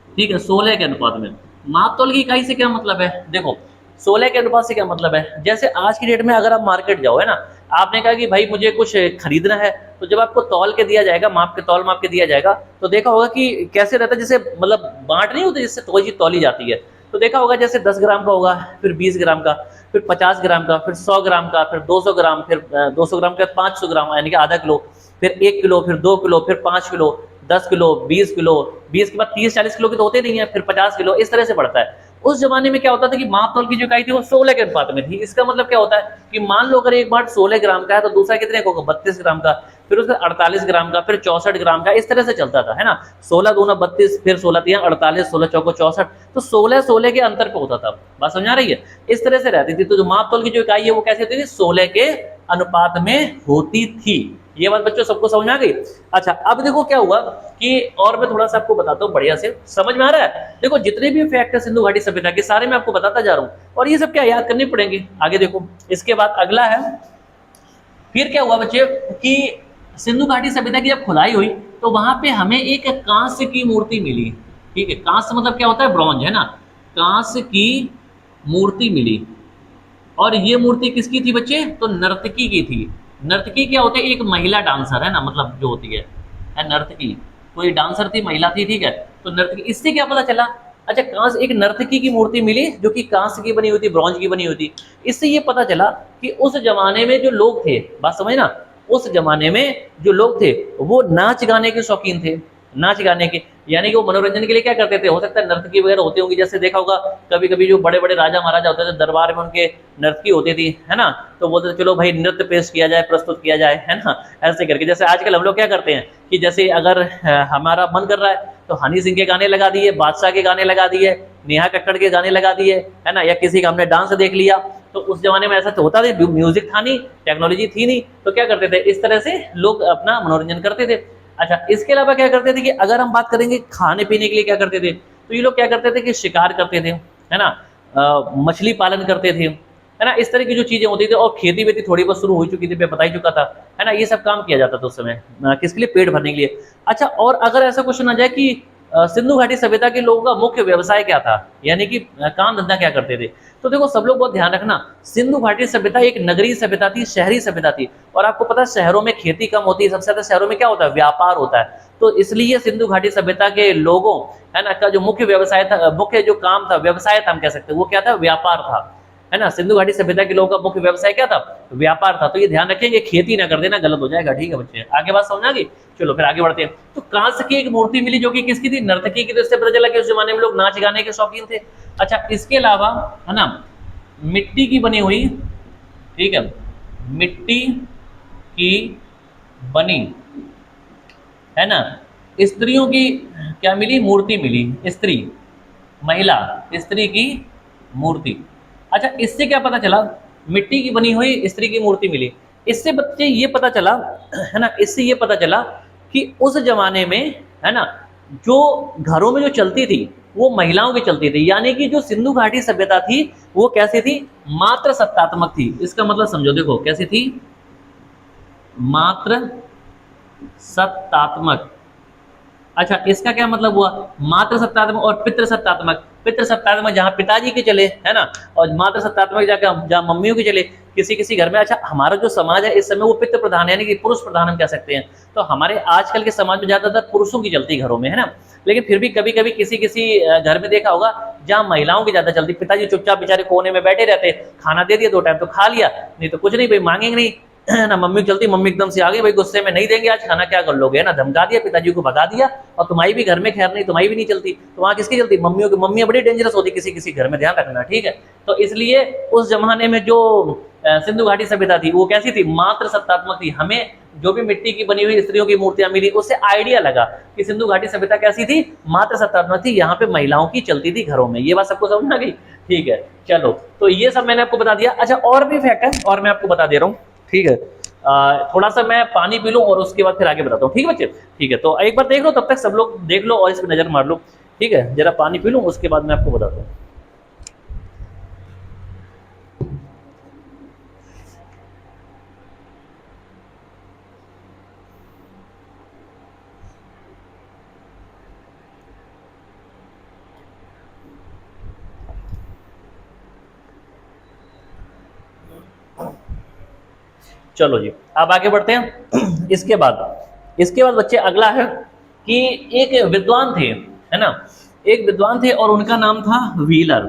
ठीक है, 16 के अनुपात में। माप तौल की इकाई से क्या मतलब है? देखो 16 के अनुपात से क्या मतलब है? जैसे आज की डेट में अगर आप मार्केट जाओ, है ना, आपने कहा कि भाई मुझे कुछ खरीदना है, तो जब आपको तौल के दिया जाएगा, माप के दिया जाएगा, तो देखा होगा कि कैसे रहता है, जैसे मतलब बांट नहीं होती जिससे कोई चीज तौली जाती है। तो देखा होगा जैसे 10 ग्राम का होगा, फिर 20 ग्राम का, फिर 50 ग्राम का, फिर 100 ग्राम का, फिर 200 ग्राम, फिर 200 ग्राम का 500 ग्राम यानी कि आधा किलो, फिर 1 किलो, फिर 2 किलो, फिर 5 किलो, 10 किलो, 20 किलो, 20 के बाद 30-40 किलो की तो होते नहीं है, फिर 50 किलो, इस तरह से बढ़ता है। उस जमाने में क्या होता था कि माप तौल की जो इकाई थी वो 16 के अनुपात में थी। इसका मतलब क्या होता है कि मान लो अगर एक बार 16 ग्राम का है तो दूसरा कितने का होगा? 32 ग्राम का, फिर उसका 48 ग्राम का, फिर 64 ग्राम का, इस तरह से चलता था, है ना। 16 दूना 32, फिर 16 तिया 48, 16 चौको 64, तो 16 के अंतर पे होता था। बात समझ आ रही है? इस तरह से रहती थी। तो जो माप तौल की जो इकाई है वो कैसे होती थी? 16 के अनुपात में होती थी। ये बात बच्चों सबको समझ में आ गई? अच्छा, अब देखो क्या हुआ कि और मैं थोड़ा सा आपको बताता हूँ, बढ़िया से समझ में आ रहा है? देखो जितने भी फैक्ट है सिंधु घाटी सभ्यता के सारे मैं आपको बताता जा रहा हूँ, और ये सब क्या याद करने पड़ेंगे आगे। देखो इसके बाद अगला है, फिर क्या हुआ बच्चे कि सिंधु घाटी सभ्यता की जब खुदाई हुई तो वहां पे हमें एक कांस्य की मूर्ति मिली। ठीक है, कांस्य मतलब क्या होता है? ब्रॉन्ज, है ना। कांस्य की मूर्ति मिली, और ये मूर्ति किसकी थी बच्चे? तो नर्तकी की थी। नर्तकी क्या होते हैं? एक महिला डांसर, है ना, मतलब जो होती है नर्तकी, कोई डांसर थी, महिला थी। ठीक है, तो नर्तकी। इससे क्या पता चला? अच्छा, कांस्य, एक नर्तकी की मूर्ति मिली जो कि कांस्य की बनी हुई थी, ब्रॉन्ज की बनी हुई थी। इससे ये पता चला कि उस जमाने में जो लोग थे, बात समझ ना, उस जमाने में जो लोग थे वो नाच गाने के शौकीन थे, नाच गाने के, यानी कि वो मनोरंजन के लिए क्या करते थे? हो सकता है नर्तकी वगैरह होती होंगी। जैसे देखा होगा कभी कभी जो बड़े बड़े राजा महाराजा होते थे दरबार में, उनके नर्तकी होती थी, है ना, तो बोलते थे चलो भाई नृत्य पेश किया जाए, प्रस्तुत किया जाए, है ना, ऐसे करके। जैसे आजकल हम लोग क्या करते हैं कि जैसे अगर हमारा मन कर रहा है तो हनी सिंह के गाने लगा दिए, बादशाह के गाने लगा दिए, नेहा कक्कड़ के गाने लगा दिए, है ना, या किसी का हमने डांस देख लिया। तो उस जमाने में ऐसा तो होता था, म्यूजिक था नहीं, टेक्नोलॉजी थी नहीं, तो क्या करते थे? इस तरह से लोग अपना मनोरंजन करते थे। अच्छा, इसके अलावा क्या करते थे कि अगर हम बात करेंगे खाने पीने के लिए क्या करते थे, तो ये लोग क्या करते थे कि शिकार करते थे, है ना, मछली पालन करते थे, है ना, इस तरह की जो चीजें होती थी। और खेती वेती थोड़ी बहुत शुरू हो चुकी थी, मैं बता ही चुका था, है ना, ये सब काम किया जाता था उस समय, किसके लिए? पेट भरने के लिए। अच्छा, और अगर ऐसा क्वेश्चन आ जाए कि सिंधु घाटी सभ्यता के लोगों का मुख्य व्यवसाय क्या था, यानी कि काम धंधा क्या करते थे, तो देखो सब लोग बहुत ध्यान रखना, सिंधु घाटी सभ्यता एक नगरीय सभ्यता थी, शहरी सभ्यता थी। और आपको पता है शहरों में खेती कम होती है, सबसे ज्यादा शहरों में क्या होता है? व्यापार होता है। तो इसलिए सिंधु घाटी सभ्यता के लोगों, है ना, का जो मुख्य व्यवसाय था, मुख्य जो काम था, व्यवसाय था हम कह सकते हैं, वो क्या था? व्यापार था, है ना। सिंधु घाटी सभ्यता के लोगों का मुख्य व्यवसाय क्या था? व्यापार था। तो ये ध्यान रखेंगे, खेती ना कर देना, गलत हो जाएगा। ठीक है बच्चे, आगे बात समझ आ गई? चलो फिर आगे बढ़ते हैं। तो कांस्य की एक मूर्ति मिली जो कि किसकी थी, नर्तकी की, तो इससे पता चला कि उस जमाने में लोग नाच गाने के शौकीन थे। अच्छा, इसके अलावा है ना मिट्टी की बनी हुई, ठीक है, मिट्टी की बनी, है ना, स्त्रियों की क्या मिली, मूर्ति मिली, स्त्री, महिला, स्त्री की मूर्ति। अच्छा, इससे क्या पता चला, मिट्टी की बनी हुई स्त्री की मूर्ति मिली, इससे बच्चे ये पता चला, है ना, इससे ये पता चला कि उस जमाने में, है ना, जो घरों में जो चलती थी वो महिलाओं की चलती थी, यानी कि जो सिंधु घाटी सभ्यता थी वो कैसी थी, मात्र सत्तात्मक थी। इसका मतलब समझो, देखो कैसी थी, मात्र सत्तात्मक। अच्छा, इसका क्या मतलब हुआ, मात्र सत्तात्मक और पितृ सत्तात्मक। पितृ सत्तात्मक जहाँ पिताजी के चले, है ना, और मात्र सत्तात्मक जाकर जहाँ मम्मियों के चले किसी किसी घर में। अच्छा, हमारा जो समाज है इस समय वो पितृ प्रधान है, यानी कि पुरुष प्रधान हम कह सकते हैं। तो हमारे आजकल के समाज में ज्यादातर पुरुषों की चलती घरों में, है ना, लेकिन फिर भी कभी कभी किसी किसी घर में देखा होगा जहाँ महिलाओं की ज्यादा चलती। पिताजी चुपचाप बेचारे कोने में बैठे रहते, खाना दे दिया 2 टाइम तो खा लिया, नहीं तो कुछ नहीं भाई, मांगेंगे नहीं, ना मम्मी चलती, मम्मी एकदम से आ गई, भाई गुस्से में नहीं देंगे आज खाना, क्या कर लोगे, ना धमका दिया, पिताजी को भगा दिया, और तुम्हारी भी घर में खैर नहीं, तुम्हारी भी नहीं चलती, तो वहाँ किसकी चलती, मम्मियों की। मम्मियाँ बड़ी डेंजरस होती किसी किसी घर में, ध्यान रखना, ठीक है। तो इसलिए उस जमाने में जो सिंधु घाटी सभ्यता थी वो कैसी थी, मात्र सत्तात्मक थी। हमें जो भी मिट्टी की बनी हुई स्त्रियों की मूर्तियां मिली उससे आइडिया लगा कि सिंधु घाटी सभ्यता कैसी थी, मात्र सत्तात्मक थी, यहाँ पे महिलाओं की चलती थी घरों में। ये बात सबको समझ आ गई, ठीक है। चलो, तो ये सब मैंने आपको बता दिया। अच्छा, और भी फैक्ट है और मैं आपको बता दे रहा हूँ, ठीक है। थोड़ा सा मैं पानी पी लूं और उसके बाद फिर आगे बताता हूँ, ठीक है बच्चे, ठीक है। तो एक बार देख लो, तब तक सब लोग देख लो और इस पर नजर मार लो, ठीक है। जरा पानी पी लूं, उसके बाद मैं आपको बताता हूँ। चलो जी, अब आगे बढ़ते हैं। इसके बाद बच्चे अगला है कि एक विद्वान थे, है ना, एक विद्वान थे और उनका नाम था व्हीलर,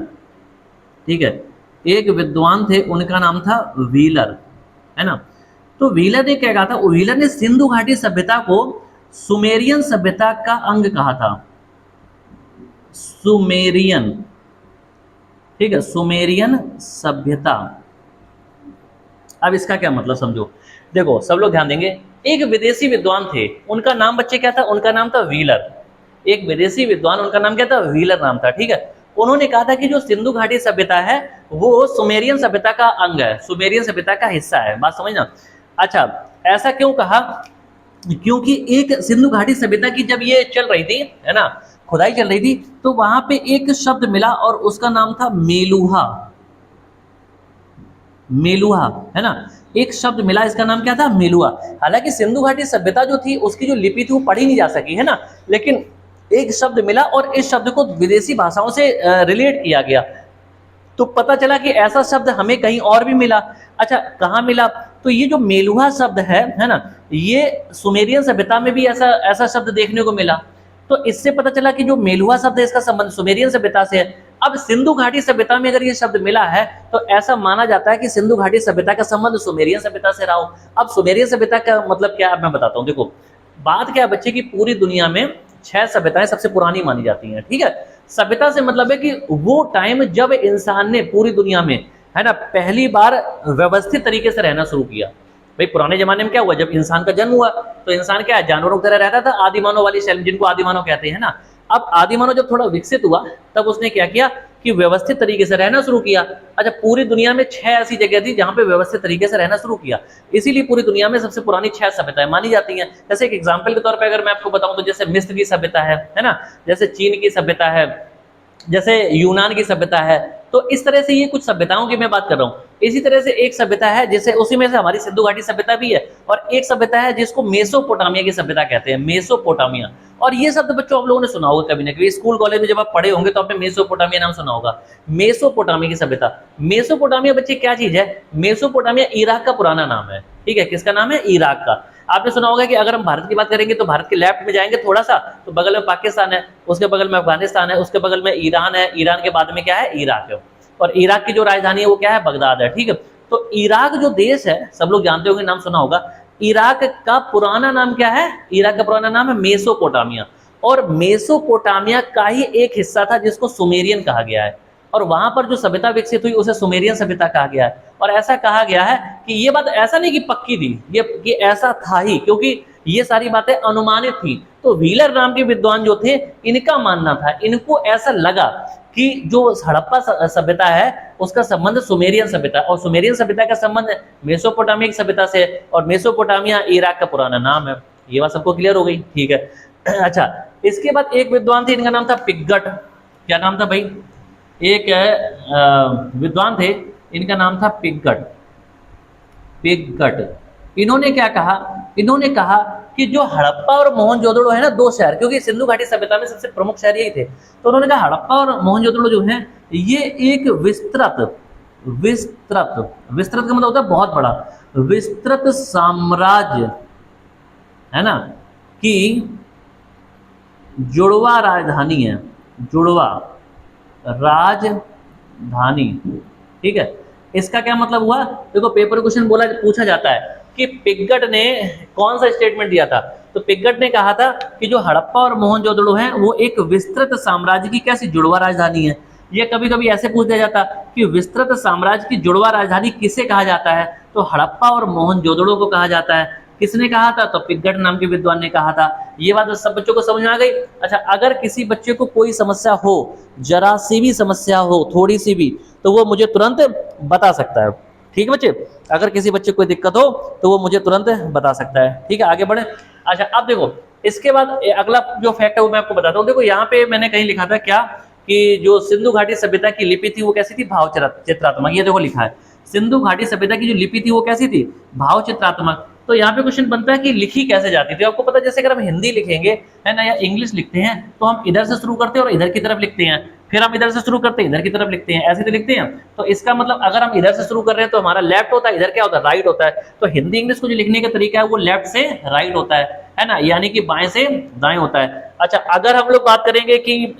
ठीक है। एक विद्वान थे, उनका नाम था व्हीलर, है ना। तो व्हीलर ने क्या कहा था, व्हीलर ने सिंधु घाटी सभ्यता को सुमेरियन सभ्यता का अंग कहा था, सुमेरियन, ठीक है, सुमेरियन सभ्यता। अब इसका क्या मतलब समझो, देखो सब लोग ध्यान देंगे। एक विदेशी विद्वान थे, उनका नाम बच्चे क्या था, उनका नाम था व्हीलर। एक विदेशी विद्वान, उनका नाम क्या था, व्हीलर नाम था, ठीक है। उन्होंने कहा था कि जो सिंधु घाटी सभ्यता है वो सुमेरियन सभ्यता का अंग है, सुमेरियन सभ्यता का हिस्सा है, बात समझना। अच्छा, ऐसा क्यों कहा, क्योंकि एक सिंधु घाटी सभ्यता की जब ये चल रही थी, है ना, खुदाई चल रही थी, तो वहां पे एक शब्द मिला और उसका नाम था मेलुहा। मेलुहा, है ना, एक शब्द मिला, इसका नाम क्या था, मेलुहा। हालांकि सिंधु घाटी सभ्यता जो थी उसकी जो लिपि थी वो पढ़ी नहीं जा सकी, है ना, लेकिन एक शब्द मिला और इस शब्द को विदेशी भाषाओं से रिलेट किया गया, तो पता चला कि ऐसा शब्द हमें कहीं और भी मिला। अच्छा, कहाँ मिला, तो ये जो मेलुहा शब्द है ना, ये सुमेरियन सभ्यता में भी ऐसा ऐसा शब्द देखने को मिला। तो इससे पता चला कि जो मेलुहा शब्द है इसका संबंध सुमेरियन सभ्यता से है। अब सिंधु घाटी सभ्यता में अगर ये शब्द मिला है तो ऐसा माना जाता है कि सिंधु घाटी सभ्यता का संबंध सुमेरियन सभ्यता से रहा हो। अब सुमेरियन सभ्यता का मतलब क्या है मैं बताता हूँ। देखो, बात क्या है बच्चे की, पूरी दुनिया में 6 सभ्यताएं सबसे पुरानी मानी जाती हैं, ठीक है। सभ्यता से मतलब है कि वो टाइम जब इंसान ने पूरी दुनिया में, है ना, पहली बार व्यवस्थित तरीके से रहना शुरू किया। भाई पुराने जमाने में क्या हुआ, जब इंसान का जन्म हुआ तो इंसान क्या है, जानवरों की तरह रहता था, आदिमानव वाली शैली, जिनको आदिमानव कहते हैं ना। अब आदिमानव जब थोड़ा विकसित हुआ तब उसने क्या किया कि व्यवस्थित तरीके से रहना शुरू किया। अच्छा, पूरी दुनिया में 6 ऐसी जगह थी जहां पे व्यवस्थित तरीके से रहना शुरू किया, इसीलिए पूरी दुनिया में सबसे पुरानी 6 सभ्यताएं मानी जाती हैं। जैसे एक एग्जाम्पल के तौर पर अगर मैं आपको बताऊं तो जैसे मिस्र की सभ्यता है ना, जैसे चीन की सभ्यता है, जैसे यूनान की सभ्यता है। तो इस तरह से ये कुछ सभ्यताओं की मैं बात कर रहा हूँ। इसी तरह से एक सभ्यता है जिसे उसी में से हमारी सिंधु घाटी सभ्यता भी है, और एक सभ्यता है जिसको मेसोपोटामिया की सभ्यता कहते हैं, मेसोपोटामिया। और ये शब्द बच्चों आप लोगों ने सुना होगा कभी ना कभी, स्कूल कॉलेज में जब आप पढ़े होंगे तो आपने मेसोपोटामिया नाम सुना होगा। मेसोपोटामिया की सभ्यता, मेसोपोटामिया बच्चे क्या चीज है, मेसोपोटामिया इराक का पुराना नाम है, ठीक है। किसका नाम है, इराक का। आपने सुना होगा कि अगर हम भारत की बात करेंगे तो भारत के लेफ्ट में जाएंगे थोड़ा सा तो बगल में पाकिस्तान है, उसके बगल में अफगानिस्तान है, उसके बगल में ईरान है, ईरान के बाद में क्या है, इराक है, और इराक की जो राजधानी है वो क्या है, बगदाद है, ठीक है। तो इराक जो देश है सब लोग जानते होंगे, नाम सुना होगा। इराक का पुराना नाम क्या है? इराक का पुराना नाम है मेसोपोटामिया, और मेसोपोटामिया का ही एक हिस्सा था जिसको सुमेरियन कहा गया है, और वहां पर जो सभ्यता विकसित हुई उसे सुमेरियन सभ्यता कहा गया है। और ऐसा कहा गया है कि ये बात ऐसा नहीं कि पक्की थी, ये ऐसा था ही, क्योंकि ये सारी बातें अनुमानित थी। तो व्हीलर नाम के विद्वान जो थे, इनका मानना था, इनको ऐसा लगा कि जो हड़प्पा सभ्यता है उसका संबंध सुमेरियन सभ्यता, और सुमेरियन सभ्यता का संबंध मेसोपोटामिक सभ्यता से, और मेसोपोटामिया इराक का पुराना नाम है। ये बात सबको क्लियर हो गई? ठीक है। अच्छा, इसके बाद एक विद्वान थे, इनका नाम था पिगट। क्या नाम था भाई? एक विद्वान थे, इनका नाम था पिगट। इन्होंने क्या कहा? इन्होंने कहा कि जो हड़प्पा और मोहनजोदड़ो है ना, दो शहर, क्योंकि सिंधु घाटी सभ्यता में सबसे प्रमुख शहर यही थे, तो उन्होंने कहा हड़प्पा और मोहनजोदड़ो जो है ये एक विस्तृत का मतलब होता है बहुत बड़ा, विस्तृत साम्राज्य है ना, कि जुड़वा राजधानी है, जुड़वा राजधानी। ठीक है, इसका क्या मतलब हुआ? देखो पेपर क्वेश्चन पूछा जाता है कि पिगट ने कौन सा स्टेटमेंट दिया था। तो पिगट ने कहा था कि जो हड़प्पा और मोहनजोदड़ो है वो एक विस्तृत साम्राज्य की कैसी जुड़वा राजधानी है। ये कभी कभी ऐसे पूछ दिया जाता कि विस्तृत साम्राज्य की जुड़वा राजधानी किसे कहा जाता है, तो हड़प्पा और मोहनजोदड़ो को कहा जाता है। किसने कहा था? तो पिगट नाम के विद्वान ने कहा था। ये बात सब बच्चों को समझ में आ गई? अच्छा, अगर किसी बच्चे को कोई समस्या हो, जरा सी भी समस्या हो, थोड़ी सी भी, तो वो मुझे तुरंत बता सकता है। ठीक है बच्चे, अगर किसी बच्चे को कोई दिक्कत हो तो वो मुझे तुरंत बता सकता है। ठीक है, आगे बढ़े। अच्छा, अब देखो इसके बाद अगला जो फैक्ट है वो मैं आपको बताता हूँ। देखो यहाँ पे मैंने कहीं लिखा था क्या, कि जो सिंधु घाटी सभ्यता की लिपि थी वो कैसी थी? भाव चित्रात्मक। ये देखो लिखा है, सिंधु घाटी सभ्यता की जो लिपि थी वो कैसी थी? भाव चित्रात्मक। तो यहाँ पे क्वेश्चन बनता है कि लिखी कैसे जाती थी? आपको पता है, जैसे अगर हम हिंदी लिखेंगे है ना, या इंग्लिश लिखते हैं, तो हम इधर से शुरू करते हैं और इधर की तरफ लिखते हैं, फिर हम इधर से शुरू करते हैं इधर की तरफ लिखते हैं, ऐसे तो लिखते हैं। तो इसका मतलब अगर हम इधर से शुरू कर रहे हैं तो हमारा लेफ्ट होता है, इधर क्या होता है? राइट होता है। तो हिंदी इंग्लिश को जो लिखने का तरीका है वो लेफ्ट से राइट होता है ना, यानी कि बाएं से दाएं होता है। अच्छा, अगर हम लोग बात करेंगे कि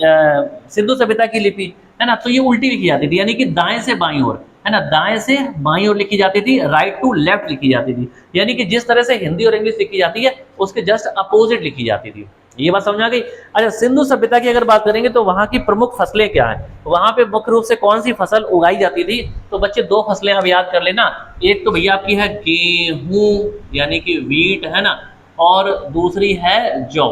सिंधु सभ्यता की लिपि है ना, तो ये उल्टी लिखी जाती थी, यानी कि दाएं से बाईं ओर है ना, दाएं से बाईं ओर लिखी जाती थी, राइट टू लेफ्ट लिखी जाती थी। यानी कि जिस तरह से हिंदी और इंग्लिश लिखी जाती है उसके जस्ट अपोजिट लिखी जाती थी। ये बात समझ आ गई? अच्छा, सिंधु सभ्यता की अगर बात करेंगे तो वहां की प्रमुख फसलें क्या है? वहां पे मुख्य रूप से कौन सी फसल उगाई जाती थी? तो बच्चे दो फसलें आप याद कर लेना। एक तो भैया आपकी है गेहूं, यानी कि वीट है ना, और दूसरी है जौ।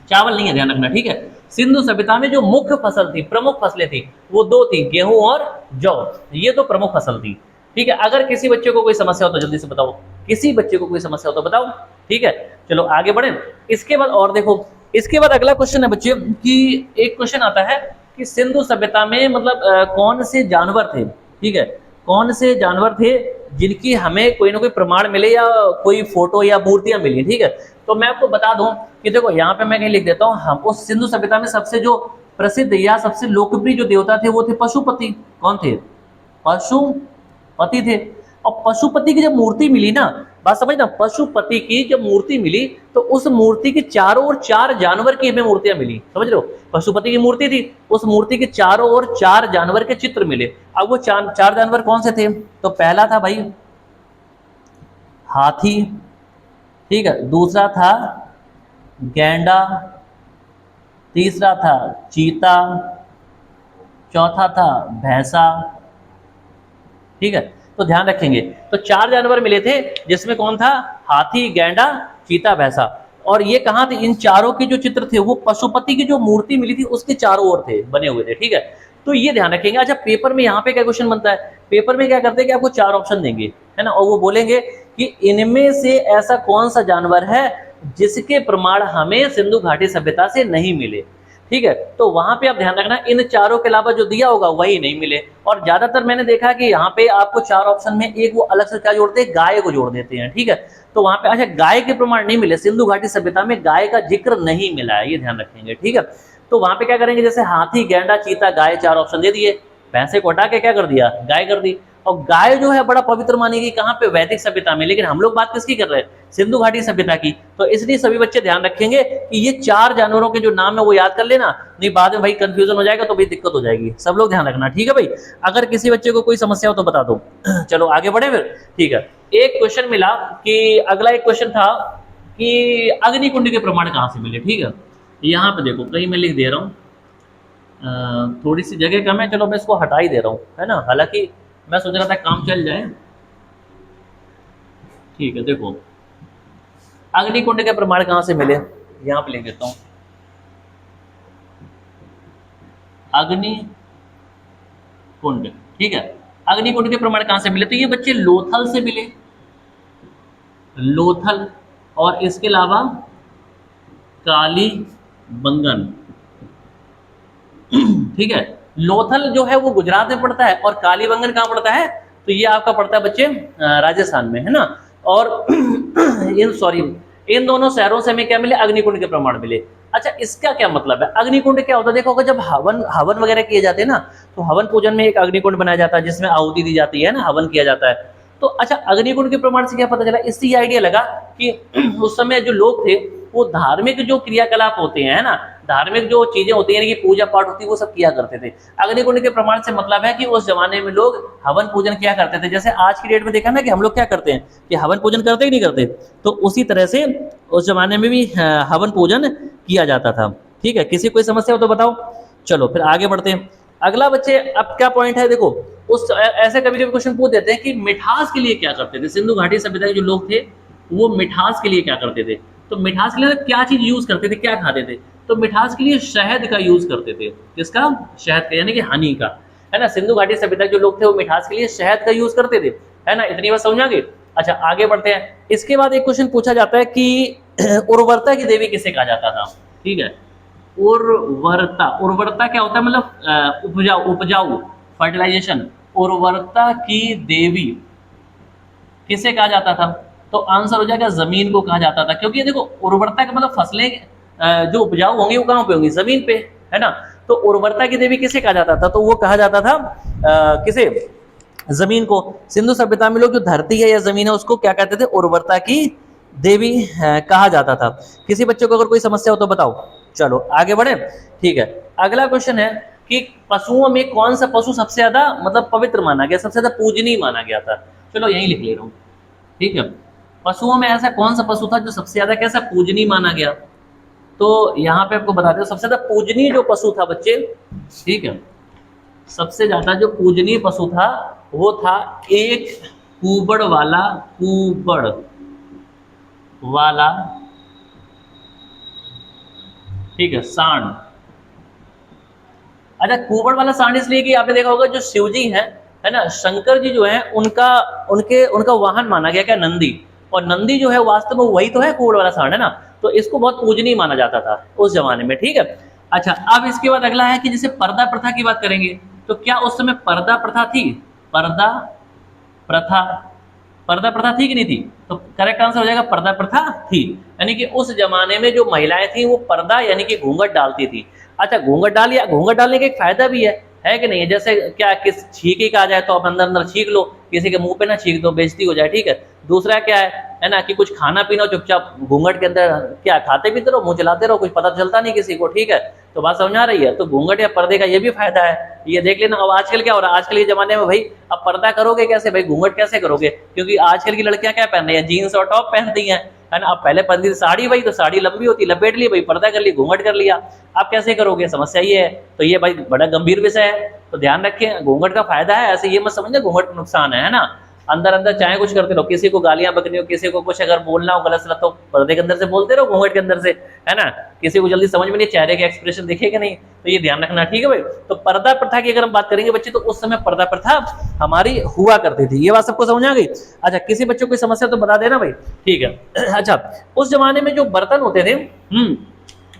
चावल नहीं है, ध्यान रखना। ठीक है, सिंधु सभ्यता में जो मुख्य फसल थी, प्रमुख फसलें थी, वो दो थी, गेहूं और जौ। ये तो प्रमुख फसल थी। ठीक है, अगर किसी बच्चे को कोई समस्या हो तो जल्दी से बताओ, किसी बच्चे को कोई समस्या हो तो बताओ। ठीक है, चलो आगे बढ़े। इसके बाद और देखो, इसके बाद अगला क्वेश्चन है बच्चे कि एक क्वेश्चन आता है कि सिंधु सभ्यता में मतलब कौन से जानवर थे? ठीक है, कौन से जानवर थे जिनकी हमें कोई ना कोई प्रमाण मिले या कोई फोटो या मूर्तियां मिली? ठीक है, तो मैं आपको बता दूं कि देखो यहाँ पे मैं कहीं लिख देता हूँ, हम उस सिंधु सभ्यता में सबसे जो प्रसिद्ध या सबसे लोकप्रिय जो देवता थे वो थे पशुपति। कौन थे? पशुपति थे। और पशुपति की जब मूर्ति मिली ना, बात समझना, पशुपति की जब मूर्ति मिली तो उस मूर्ति के चारों ओर चार जानवर की हमें मूर्तियां मिली। समझ रहे हो? पशुपति की मूर्ति थी, उस मूर्ति के चारों ओर चार जानवर के चित्र मिले। अब वो चार जानवर कौन से थे? तो पहला था भाई हाथी, ठीक है, दूसरा था गैंडा, तीसरा था चीता, चौथा था भैंसा। ठीक है, तो ध्यान रखेंगे, तो चार जानवर मिले थे जिसमें कौन था? हाथी, गैंडा, चीता, भैंसा। और ये कहाँ थे? इन चारों के जो चित्र थे वो पशुपति की जो मूर्ति मिली थी उसके चारों ओर थे, बने हुए थे। ठीक है, तो ये ध्यान रखेंगे। अच्छा, पेपर में यहाँ पे क्या क्वेश्चन बनता है? पेपर में क्या करते हैं कि आपको चार ऑप्शन देंगे है ना, और वो बोलेंगे कि इनमें से ऐसा कौन सा जानवर है जिसके प्रमाण हमें सिंधु घाटी सभ्यता से नहीं मिले। ठीक है, तो वहां पे आप ध्यान रखना, इन चारों के अलावा जो दिया होगा वही नहीं मिले। और ज्यादातर मैंने देखा कि यहाँ पे आपको चार ऑप्शन में एक वो अलग से क्या जोड़ते हैं? गाय को जोड़ देते हैं। ठीक है, तो वहां पे अच्छा गाय के प्रमाण नहीं मिले, सिंधु घाटी सभ्यता में गाय का जिक्र नहीं मिला है, ये ध्यान रखेंगे। ठीक है, तो वहां पे क्या करेंगे? जैसे हाथी, गैंडा, चीता, गाय, चार ऑप्शन दे दिए, भैंसे को हटा के क्या कर दिया? गाय कर दी। और गाय जो है बड़ा पवित्र मानी गई कहाँ पे, वैदिक सभ्यता में। लेकिन हम लोग बात किसकी कर रहे हैं, सिंधु घाटी सभ्यता की। तो इसलिए सभी बच्चे ध्यान रखेंगे कि ये 4 जानवरों के जो नाम है वो याद कर लेना, नहीं बाद में भाई कंफ्यूजन हो जाएगा तो भाई दिक्कत हो जाएगी। सब लोग ध्यान रखना, ठीक है भाई। अगर किसी बच्चे को कोई समस्या हो तो बता दो। चलो आगे बढ़े फिर, ठीक है। एक क्वेश्चन मिला कि अगला एक क्वेश्चन था कि अग्निकुंड के प्रमाण कहाँ से मिले, ठीक है। यहाँ पे देखो कहीं मैं लिख दे रहा हूँ, थोड़ी सी जगह कम है, चलो मैं इसको हटा ही दे रहा हूँ, है ना। हालांकि मैं सोच रहा था काम चल जाए, ठीक है। देखो अग्निकुंड के प्रमाण कहाँ से मिले, यहाँ पे लिख देता हूँ। अग्निकुंड, ठीक है। अग्निकुंड के प्रमाण कहाँ से मिले, तो ये बच्चे लोथल से मिले, लोथल, और इसके अलावा काली बंगन, ठीक है। लोथल जो है वो गुजरात में पड़ता है और कालीबंगन कहाँ पड़ता है, तो ये आपका पड़ता है बच्चे राजस्थान में, है ना। और इन दोनों शहरों से हमें क्या मिले, अग्निकुंड के प्रमाण मिले। अच्छा इसका क्या मतलब है, अग्निकुंड क्या होता है, देखो जब हवन वगैरह किए जाते हैं ना, तो हवन पूजन में एक अग्निकुंड बनाया जाता है जिसमें आहुति दी जाती है ना, हवन किया जाता है। तो अच्छा अग्निकुंड के प्रमाण से क्या पता चला, इससे ये आइडिया लगा कि उस समय जो लोग थे वो धार्मिक जो क्रियाकलाप होते हैं, है ना, धार्मिक जो चीजें होती हैं, यानी कि पूजा पाठ होती है, वो सब किया करते थे। अग्निकुंड के प्रमाण से मतलब है कि उस जमाने में लोग हवन पूजन किया करते थे। जैसे आज की डेट में देखा ना कि हम लोग क्या करते हैं कि हवन पूजन करते ही नहीं करते, तो उसी तरह से उस जमाने में भी हवन पूजन किया जाता था, ठीक है। किसी कोई समस्या हो तो बताओ। चलो फिर आगे बढ़ते हैं। अगला बच्चे अब क्या पॉइंट है, देखो उस ऐसे कभी कभी क्वेश्चन पूछ देते हैं कि मिठास के लिए क्या करते थे, सिंधु घाटी सभ्यता के जो लोग थे वो मिठास के लिए क्या करते थे। तो मिठास के लिए क्या चीज यूज करते थे, क्या खाते थे, तो मिठास के लिए शहद का यूज करते थे। किसका, शहद का, यानी कि हनी का, है ना। सिंधु घाटी सभ्यता के जो लोग थे वो मिठास के लिए शहद का यूज करते थे, है ना। इतनी बात समझ आ गई। अच्छा आगे बढ़ते हैं। इसके बाद एक क्वेश्चन पूछा जाता है कि उर्वरता की देवी किसे कहा जाता था, ठीक है। उर्वरता, उर्वरता क्या होता है, मतलब उपजाऊ, उपजाऊ, फर्टिलाइजेशन। उर्वरता की देवी किसे कहा जाता था, तो आंसर हो जाएगा जमीन को कहा जाता था। क्योंकि देखो उर्वरता का मतलब फसलें जो उपजाऊ होंगी वो कहाँ पे होंगी, जमीन पे, है ना। तो उर्वरता की देवी किसे कहा जाता था, तो वो कहा जाता था किसे, जमीन को। सिंधु सभ्यता में लोग जो धरती है या जमीन है उसको क्या कहते थे, उर्वरता की देवी कहा जाता था। किसी बच्चे को अगर कोई समस्या हो तो बताओ। चलो आगे बढ़े, ठीक है। अगला क्वेश्चन है कि पशुओं में कौन सा पशु सबसे ज्यादा मतलब पवित्र माना गया, सबसे ज्यादा पूजनीय माना गया था। चलो यही लिख ले रहा हूँ, ठीक है। पशुओं में ऐसा कौन सा पशु था जो सबसे ज्यादा कैसा पूजनीय माना गया, तो यहाँ पे आपको बताते हैं सबसे ज्यादा पूजनीय जो पशु था बच्चे, ठीक है, सबसे ज्यादा जो पूजनीय पशु था वो था एक कुबड़ वाला, कुबड़ वाला, ठीक है, सांड। अच्छा कुबड़ वाला सांड इसलिए कि आपने देखा होगा जो शिव जी है ना, शंकर जी जो है उनका वाहन माना गया क्या, नंदी। और नंदी जो है वास्तव में वही तो है कुबड़ वाला सांड, है ना। तो इसको बहुत पूजनीय माना जाता था उस जमाने में, ठीक है। अच्छा अब इसके बाद अगला है कि जैसे पर्दा प्रथा की बात करेंगे, तो क्या उस समय पर्दा प्रथा थी, पर्दा प्रथा, पर्दा प्रथा थी कि नहीं थी, तो करेक्ट आंसर हो जाएगा पर्दा प्रथा थी। यानी कि उस जमाने में जो महिलाएं थी वो पर्दा यानी कि घूंघट डालती थी। अच्छा घूंघट डाल, या घूंघट डालने का एक फायदा भी है कि नहीं है। जैसे क्या किस छींक ही कहा जाए तो आप अंदर अंदर छींक लो, किसी के मुंह पे ना छींक दो, बेइज्जती हो जाए, ठीक है। दूसरा क्या है ना, कि कुछ खाना पीना चुपचाप घूंघट के अंदर क्या खाते पीते रहो, मुंह चलाते रहो, कुछ पता चलता नहीं किसी को, ठीक है। तो बात समझ आ रही है। तो घूंघट या पर्दे का ये भी फायदा है, ये देख लेना। अब आजकल क्या हो रहा है, आजकल ये जमाने में भाई अब पर्दा करोगे कैसे भाई, घूंघट कैसे करोगे, क्योंकि आजकल की लड़कियां क्या पहन रही है, जीन्स और टॉप पहनती हैं, है ना। अब पहले पहनती थी साड़ी, भाई तो साड़ी लंबी होती, लपेट ली भाई, पर्दा कर ली, घूंघट कर लिया। आप कैसे करोगे, समस्या ये है। तो ये भाई बड़ा गंभीर विषय है, तो ध्यान रखें। घूंघट का फायदा है, ऐसे ये मत समझना घूंघट का नुकसान है ना। अंदर अंदर चाहे कुछ करते रहो, किसी को गालियां बकनी हो, किसी को कुछ अगर बोलना हो गलत सलत, तो पर्दे के अंदर से बोलते रहो, घूंघट के अंदर से, है ना। किसी को जल्दी समझ में नहीं, चेहरे के एक्सप्रेशन दिखेगा नहीं, तो ये ध्यान रखना, ठीक है भाई। तो पर्दा प्रथा की अगर हम बात करेंगे बच्चे, तो उस समय पर्दा प्रथा हमारी हुआ करती थी। ये बात सबको समझ आ गई। अच्छा किसी बच्चों को समस्या तो बता देना भाई, ठीक है। अच्छा उस जमाने में जो बर्तन होते थे,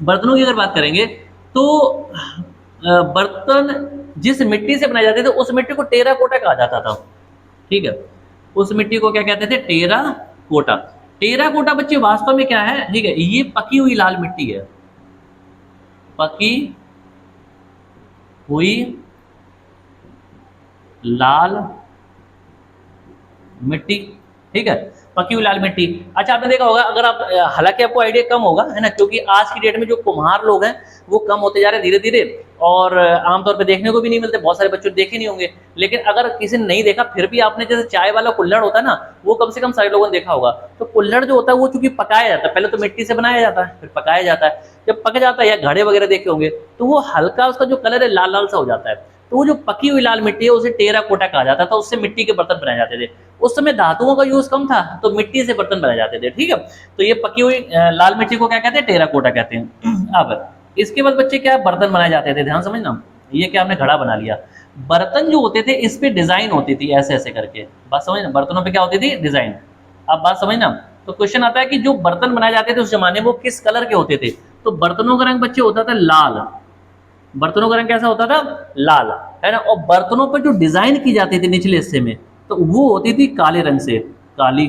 बर्तनों की अगर बात करेंगे तो बर्तन जिस मिट्टी से बनाए जाते थे उस मिट्टी को टेराकोटा कहा जाता था, ठीक है। उस मिट्टी को क्या कहते थे, टेराकोटा। टेराकोटा बच्चे वास्तव में क्या है, ठीक है, ये पकी हुई लाल मिट्टी है, पकी हुई लाल मिट्टी, ठीक है, पकी हुई लाल मिट्टी। अच्छा आपने देखा होगा, अगर आप हालांकि आपको आइडिया कम होगा है ना, क्योंकि आज की डेट में जो कुम्हार लोग हैं वो कम होते जा रहे हैं धीरे धीरे, और आमतौर पे देखने को भी नहीं मिलते, बहुत सारे बच्चों ने देखे नहीं होंगे। लेकिन अगर किसी ने नहीं देखा फिर भी आपने जैसे चाय वाला कुल्हड़ होता है ना, वो कम से कम सारे लोगों ने देखा होगा। तो कुल्हड़ जो होता है वो चूंकि पकाया जाता है, पहले तो मिट्टी से बनाया जाता है फिर पकाया जाता है, जब पक जाता है या घड़े वगैरह देखे होंगे तो वो हल्का उसका जो कलर है लाल लाल सा हो जाता है। तो वो जो पकी हुई लाल मिट्टी है उसे टेराकोटा कहा जाता था, उससे मिट्टी के बर्तन बनाए जाते थे। उस समय धातुओं का यूज कम था तो मिट्टी से बर्तन बनाए जाते थे, ठीक है। तो ये पकी हुई लाल मिट्टी को क्या कहते हैं, टेराकोटा कहते हैं। अब इसके बाद बच्चे क्या बर्तन बनाए जाते थे, ध्यान समझना, ये क्या हमने घड़ा बना लिया, बर्तन जो होते थे इस पे डिजाइन होती थी ऐसे ऐसे करके, बात समझना, बर्तनों पे क्या होती थी, डिजाइन। अब बात समझना, तो क्वेश्चन आता है कि जो बर्तन बनाए जाते थे उस जमाने में वो किस कलर के होते थे। तो बर्तनों का रंग बच्चे होता था लाल, बर्तनों का रंग कैसा होता था, लाल, है ना। और बर्तनों पर जो डिजाइन की जाती थी निचले हिस्से में तो वो होती थी काले रंग से, काली।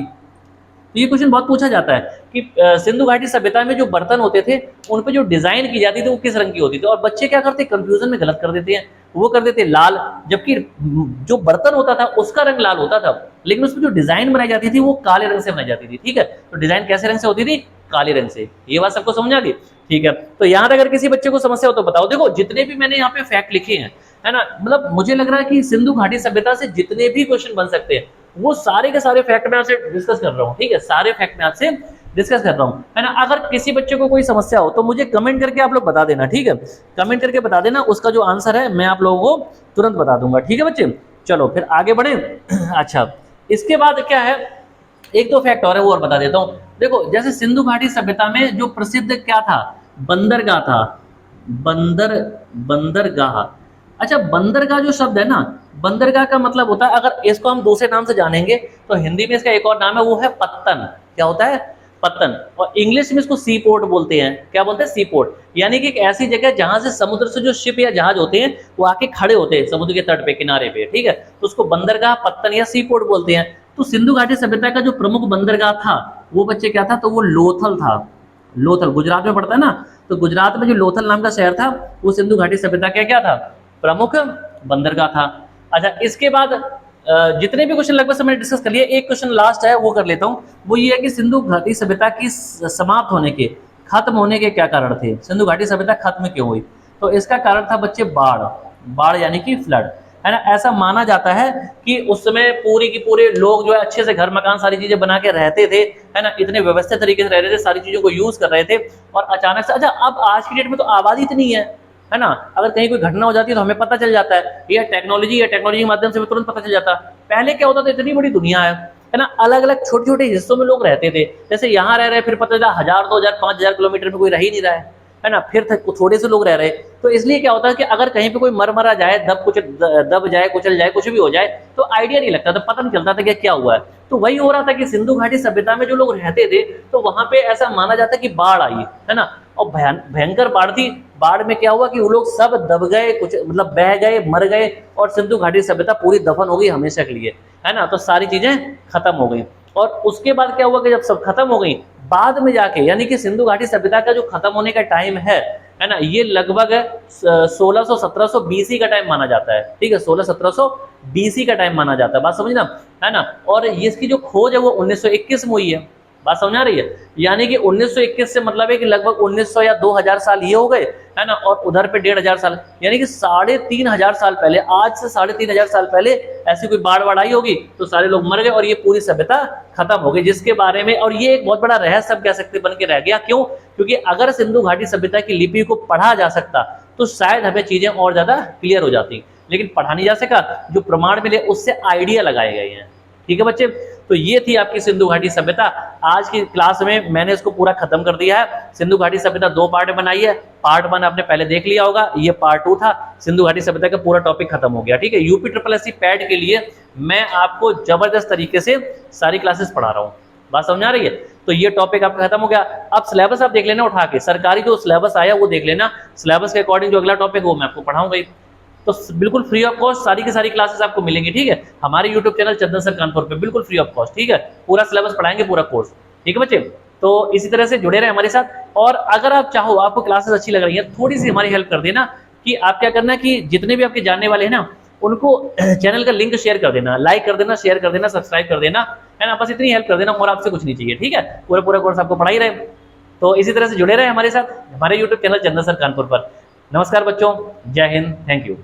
तो ये क्वेश्चन बहुत पूछा जाता है कि सिंधु घाटी सभ्यता में जो बर्तन होते थे उन पे जो डिजाइन की जाती थी वो किस रंग की होती थी। और बच्चे क्या करते, कंफ्यूजन में गलत कर देते हैं, वो कर देते लाल, जबकि जो बर्तन होता था उसका रंग लाल होता था, लेकिन उसमें जो डिजाइन बनाई जाती थी वो काले रंग से बनाई जाती थी, ठीक है। तो डिजाइन कैसे रंग से होती थी, काले रंग से। ये बात सबको समझ आ गई, ठीक है। तो यहाँ तक अगर किसी बच्चे को समस्या हो तो बताओ। देखो जितने भी मैंने यहाँ पे फैक्ट लिखे हैं, है ना, मतलब मुझे लग रहा है कि सिंधु घाटी सभ्यता से जितने भी क्वेश्चन बन सकते हैं वो सारे के सारे फैक्ट मैं आपसे डिस्कस कर रहा हूँ, ठीक है, सारे फैक्ट मैं आपसे डिस्कस कर रहा हूँ, है ना। अगर किसी बच्चे को कोई समस्या हो तो मुझे कमेंट करके आप लोग बता देना, ठीक है, कमेंट करके बता देना, उसका जो आंसर है मैं आप लोगों को तुरंत बता दूंगा, ठीक है बच्चे। चलो फिर आगे बढ़े। अच्छा इसके बाद क्या है, एक दो फैक्ट और है वो और बता देता हूँ। देखो जैसे सिंधु घाटी सभ्यता में जो प्रसिद्ध क्या था, बंदरगाह था, बंदरगाह। अच्छा बंदरगाह जो शब्द है ना, बंदरगाह का मतलब होता है, अगर इसको हम दूसरे नाम से जानेंगे तो हिंदी में इसका एक और नाम है, वो है पत्तन। क्या होता है, पत्तन। और इंग्लिश में इसको सी पोर्ट बोलते हैं। क्या बोलते हैं, सी पोर्ट, यानी कि एक ऐसी जगह जहां से समुद्र से जो शिप या जहाज होते हैं वो आके खड़े होते हैं समुद्र के तट पे, किनारे पे, ठीक है। तो उसको बंदरगाह, पत्तन या सी पोर्ट बोलते हैं। तो सिंधु घाटी सभ्यता का जो प्रमुख बंदरगाह था वो बच्चे क्या था, तो वो लोथल था। लोथल गुजरात में पड़ता है ना, तो गुजरात में जो लोथल नाम का शहर था वो सिंधु घाटी सभ्यता का क्या था, प्रमुख बंदरगाह था। अच्छा इसके बाद जितने भी क्वेश्चन लगभग मैंने डिस्कस कर लिए, एक क्वेश्चन लास्ट है वो कर लेता हूँ। वो ये है कि सिंधु घाटी सभ्यता की समाप्त होने के, खत्म होने के क्या कारण थे, सिंधु घाटी सभ्यता खत्म क्यों हुई। तो इसका कारण था बच्चे बाढ़, बाढ़ यानी कि फ्लड, है ना। ऐसा माना जाता है कि उस समय पूरी की पूरे लोग जो है अच्छे से घर मकान सारी चीजें बना के रहते थे, है ना, इतने व्यवस्थित तरीके से रह रहे थे, सारी चीजों को यूज कर रहे थे, और अचानक से, अच्छा अब आज की डेट में तो आबादी इतनी है ना, अगर कहीं कोई घटना हो जाती है तो हमें पता चल जाता है, ये टेक्नोलॉजी है, टेक्नोलॉजी के माध्यम से तुरंत पता चल जाता है। पहले क्या होता था, इतनी बड़ी दुनिया है ना, अलग अलग छोटे छोटे हिस्सों में लोग रहते थे, जैसे यहाँ रह रहे फिर पता चला 1000, 2000, 5000 किलोमीटर में कोई रह ही नहीं रहा है ना, फिर थोड़े से लोग रह रहे। तो इसलिए क्या होता है कि अगर कहीं पे कोई मरा जाए, दब जाए, कुचल जाए, कुछ भी हो जाए तो आइडिया नहीं लगता था, पता नहीं चलता था कि क्या हुआ है। तो वही हो रहा था कि सिंधु घाटी सभ्यता में जो लोग रहते थे तो वहां पे ऐसा माना जाता है कि बाढ़ आई, है ना, और भयंकर बाढ़ थी। बाढ़ में क्या हुआ कि वो लोग सब दब गए, कुछ मतलब बह गए, मर गए, और सिंधु घाटी सभ्यता पूरी दफन हो गई हमेशा के लिए, है ना। तो सारी चीजें खत्म हो गई। और उसके बाद क्या हुआ कि जब सब खत्म हो गई, बाद में जाके, यानी कि सिंधु घाटी सभ्यता का जो खत्म होने का टाइम है ना, ये लगभग 1600-1700 बीसी का टाइम माना जाता है, ठीक है, 1600-1700 बीसी का टाइम माना जाता है, बात समझना, है ना। और इसकी जो खोज है वो 1921 में हुई है, बात समझ आ रही है। यानी कि 1921 से मतलब है कि लगभग 1900 या 2000 साल ये हो गए, है ना, और उधर पे 1500 साल, यानी कि 3500 साल पहले, आज से 3500 साल पहले ऐसी कोई बाढ़ आई होगी तो सारे लोग मर गए और ये पूरी सभ्यता खत्म हो गई, जिसके बारे में, और ये एक बहुत बड़ा रहस्य कह सकते बन के रह गया। क्यों, क्योंकि अगर सिंधु घाटी सभ्यता की लिपि को पढ़ा जा सकता तो शायद हमें चीजें और ज्यादा क्लियर हो जाती, लेकिन पढ़ा नहीं जा सका, जो प्रमाण मिले उससे आइडिया लगाए गए हैं, ठीक है बच्चे। तो ये थी आपकी सिंधु घाटी सभ्यता। आज की क्लास में मैंने इसको पूरा खत्म कर दिया है। सिंधु घाटी सभ्यता 2 पार्ट बनाई है, पार्ट 1 आपने पहले देख लिया होगा, ये पार्ट 2 था। सिंधु घाटी सभ्यता का पूरा टॉपिक खत्म हो गया, ठीक है। यूपी SSSC पैड के लिए मैं आपको जबरदस्त तरीके से सारी क्लासेस पढ़ा रहा हूँ, बात समझ आ रही है। तो ये टॉपिक आपका खत्म हो गया। अब सिलेबस आप देख लेना उठा के, सरकारी जो सिलेबस आया वो देख लेना, सिलेबस के अकॉर्डिंग जो अगला टॉपिक वो मैं आपको पढ़ाऊंगा ही। तो बिल्कुल फ्री ऑफ कॉस्ट सारी की सारी क्लासेस आपको मिलेंगी, ठीक है, हमारे यूट्यूब चैनल चंदन सर कानपुर पे, बिल्कुल फ्री ऑफ कॉस्ट, ठीक है। पूरा सिलेबस पढ़ाएंगे, पूरा कोर्स, ठीक है बच्चे। तो इसी तरह से जुड़े रहे हमारे साथ। और अगर आप चाहो, आपको क्लासेस अच्छी लग रही है, थोड़ी सी हमारी हेल्प कर देना कि आप क्या करना कि जितने भी आपके जानने वाले हैं ना, उनको चैनल का लिंक शेयर कर देना, लाइक कर देना, शेयर कर देना, सब्सक्राइब कर देना, है ना। बस इतनी हेल्प कर देना और आपसे कुछ नहीं चाहिए, ठीक है। पूरा पूरा कोर्स आपको पढ़ा ही रहे। तो इसी तरह से जुड़े रहे हमारे साथ, हमारे यूट्यूब चैनल चंदन सर कानपुर पर। नमस्कार बच्चों, जय हिंद, थैंक यू।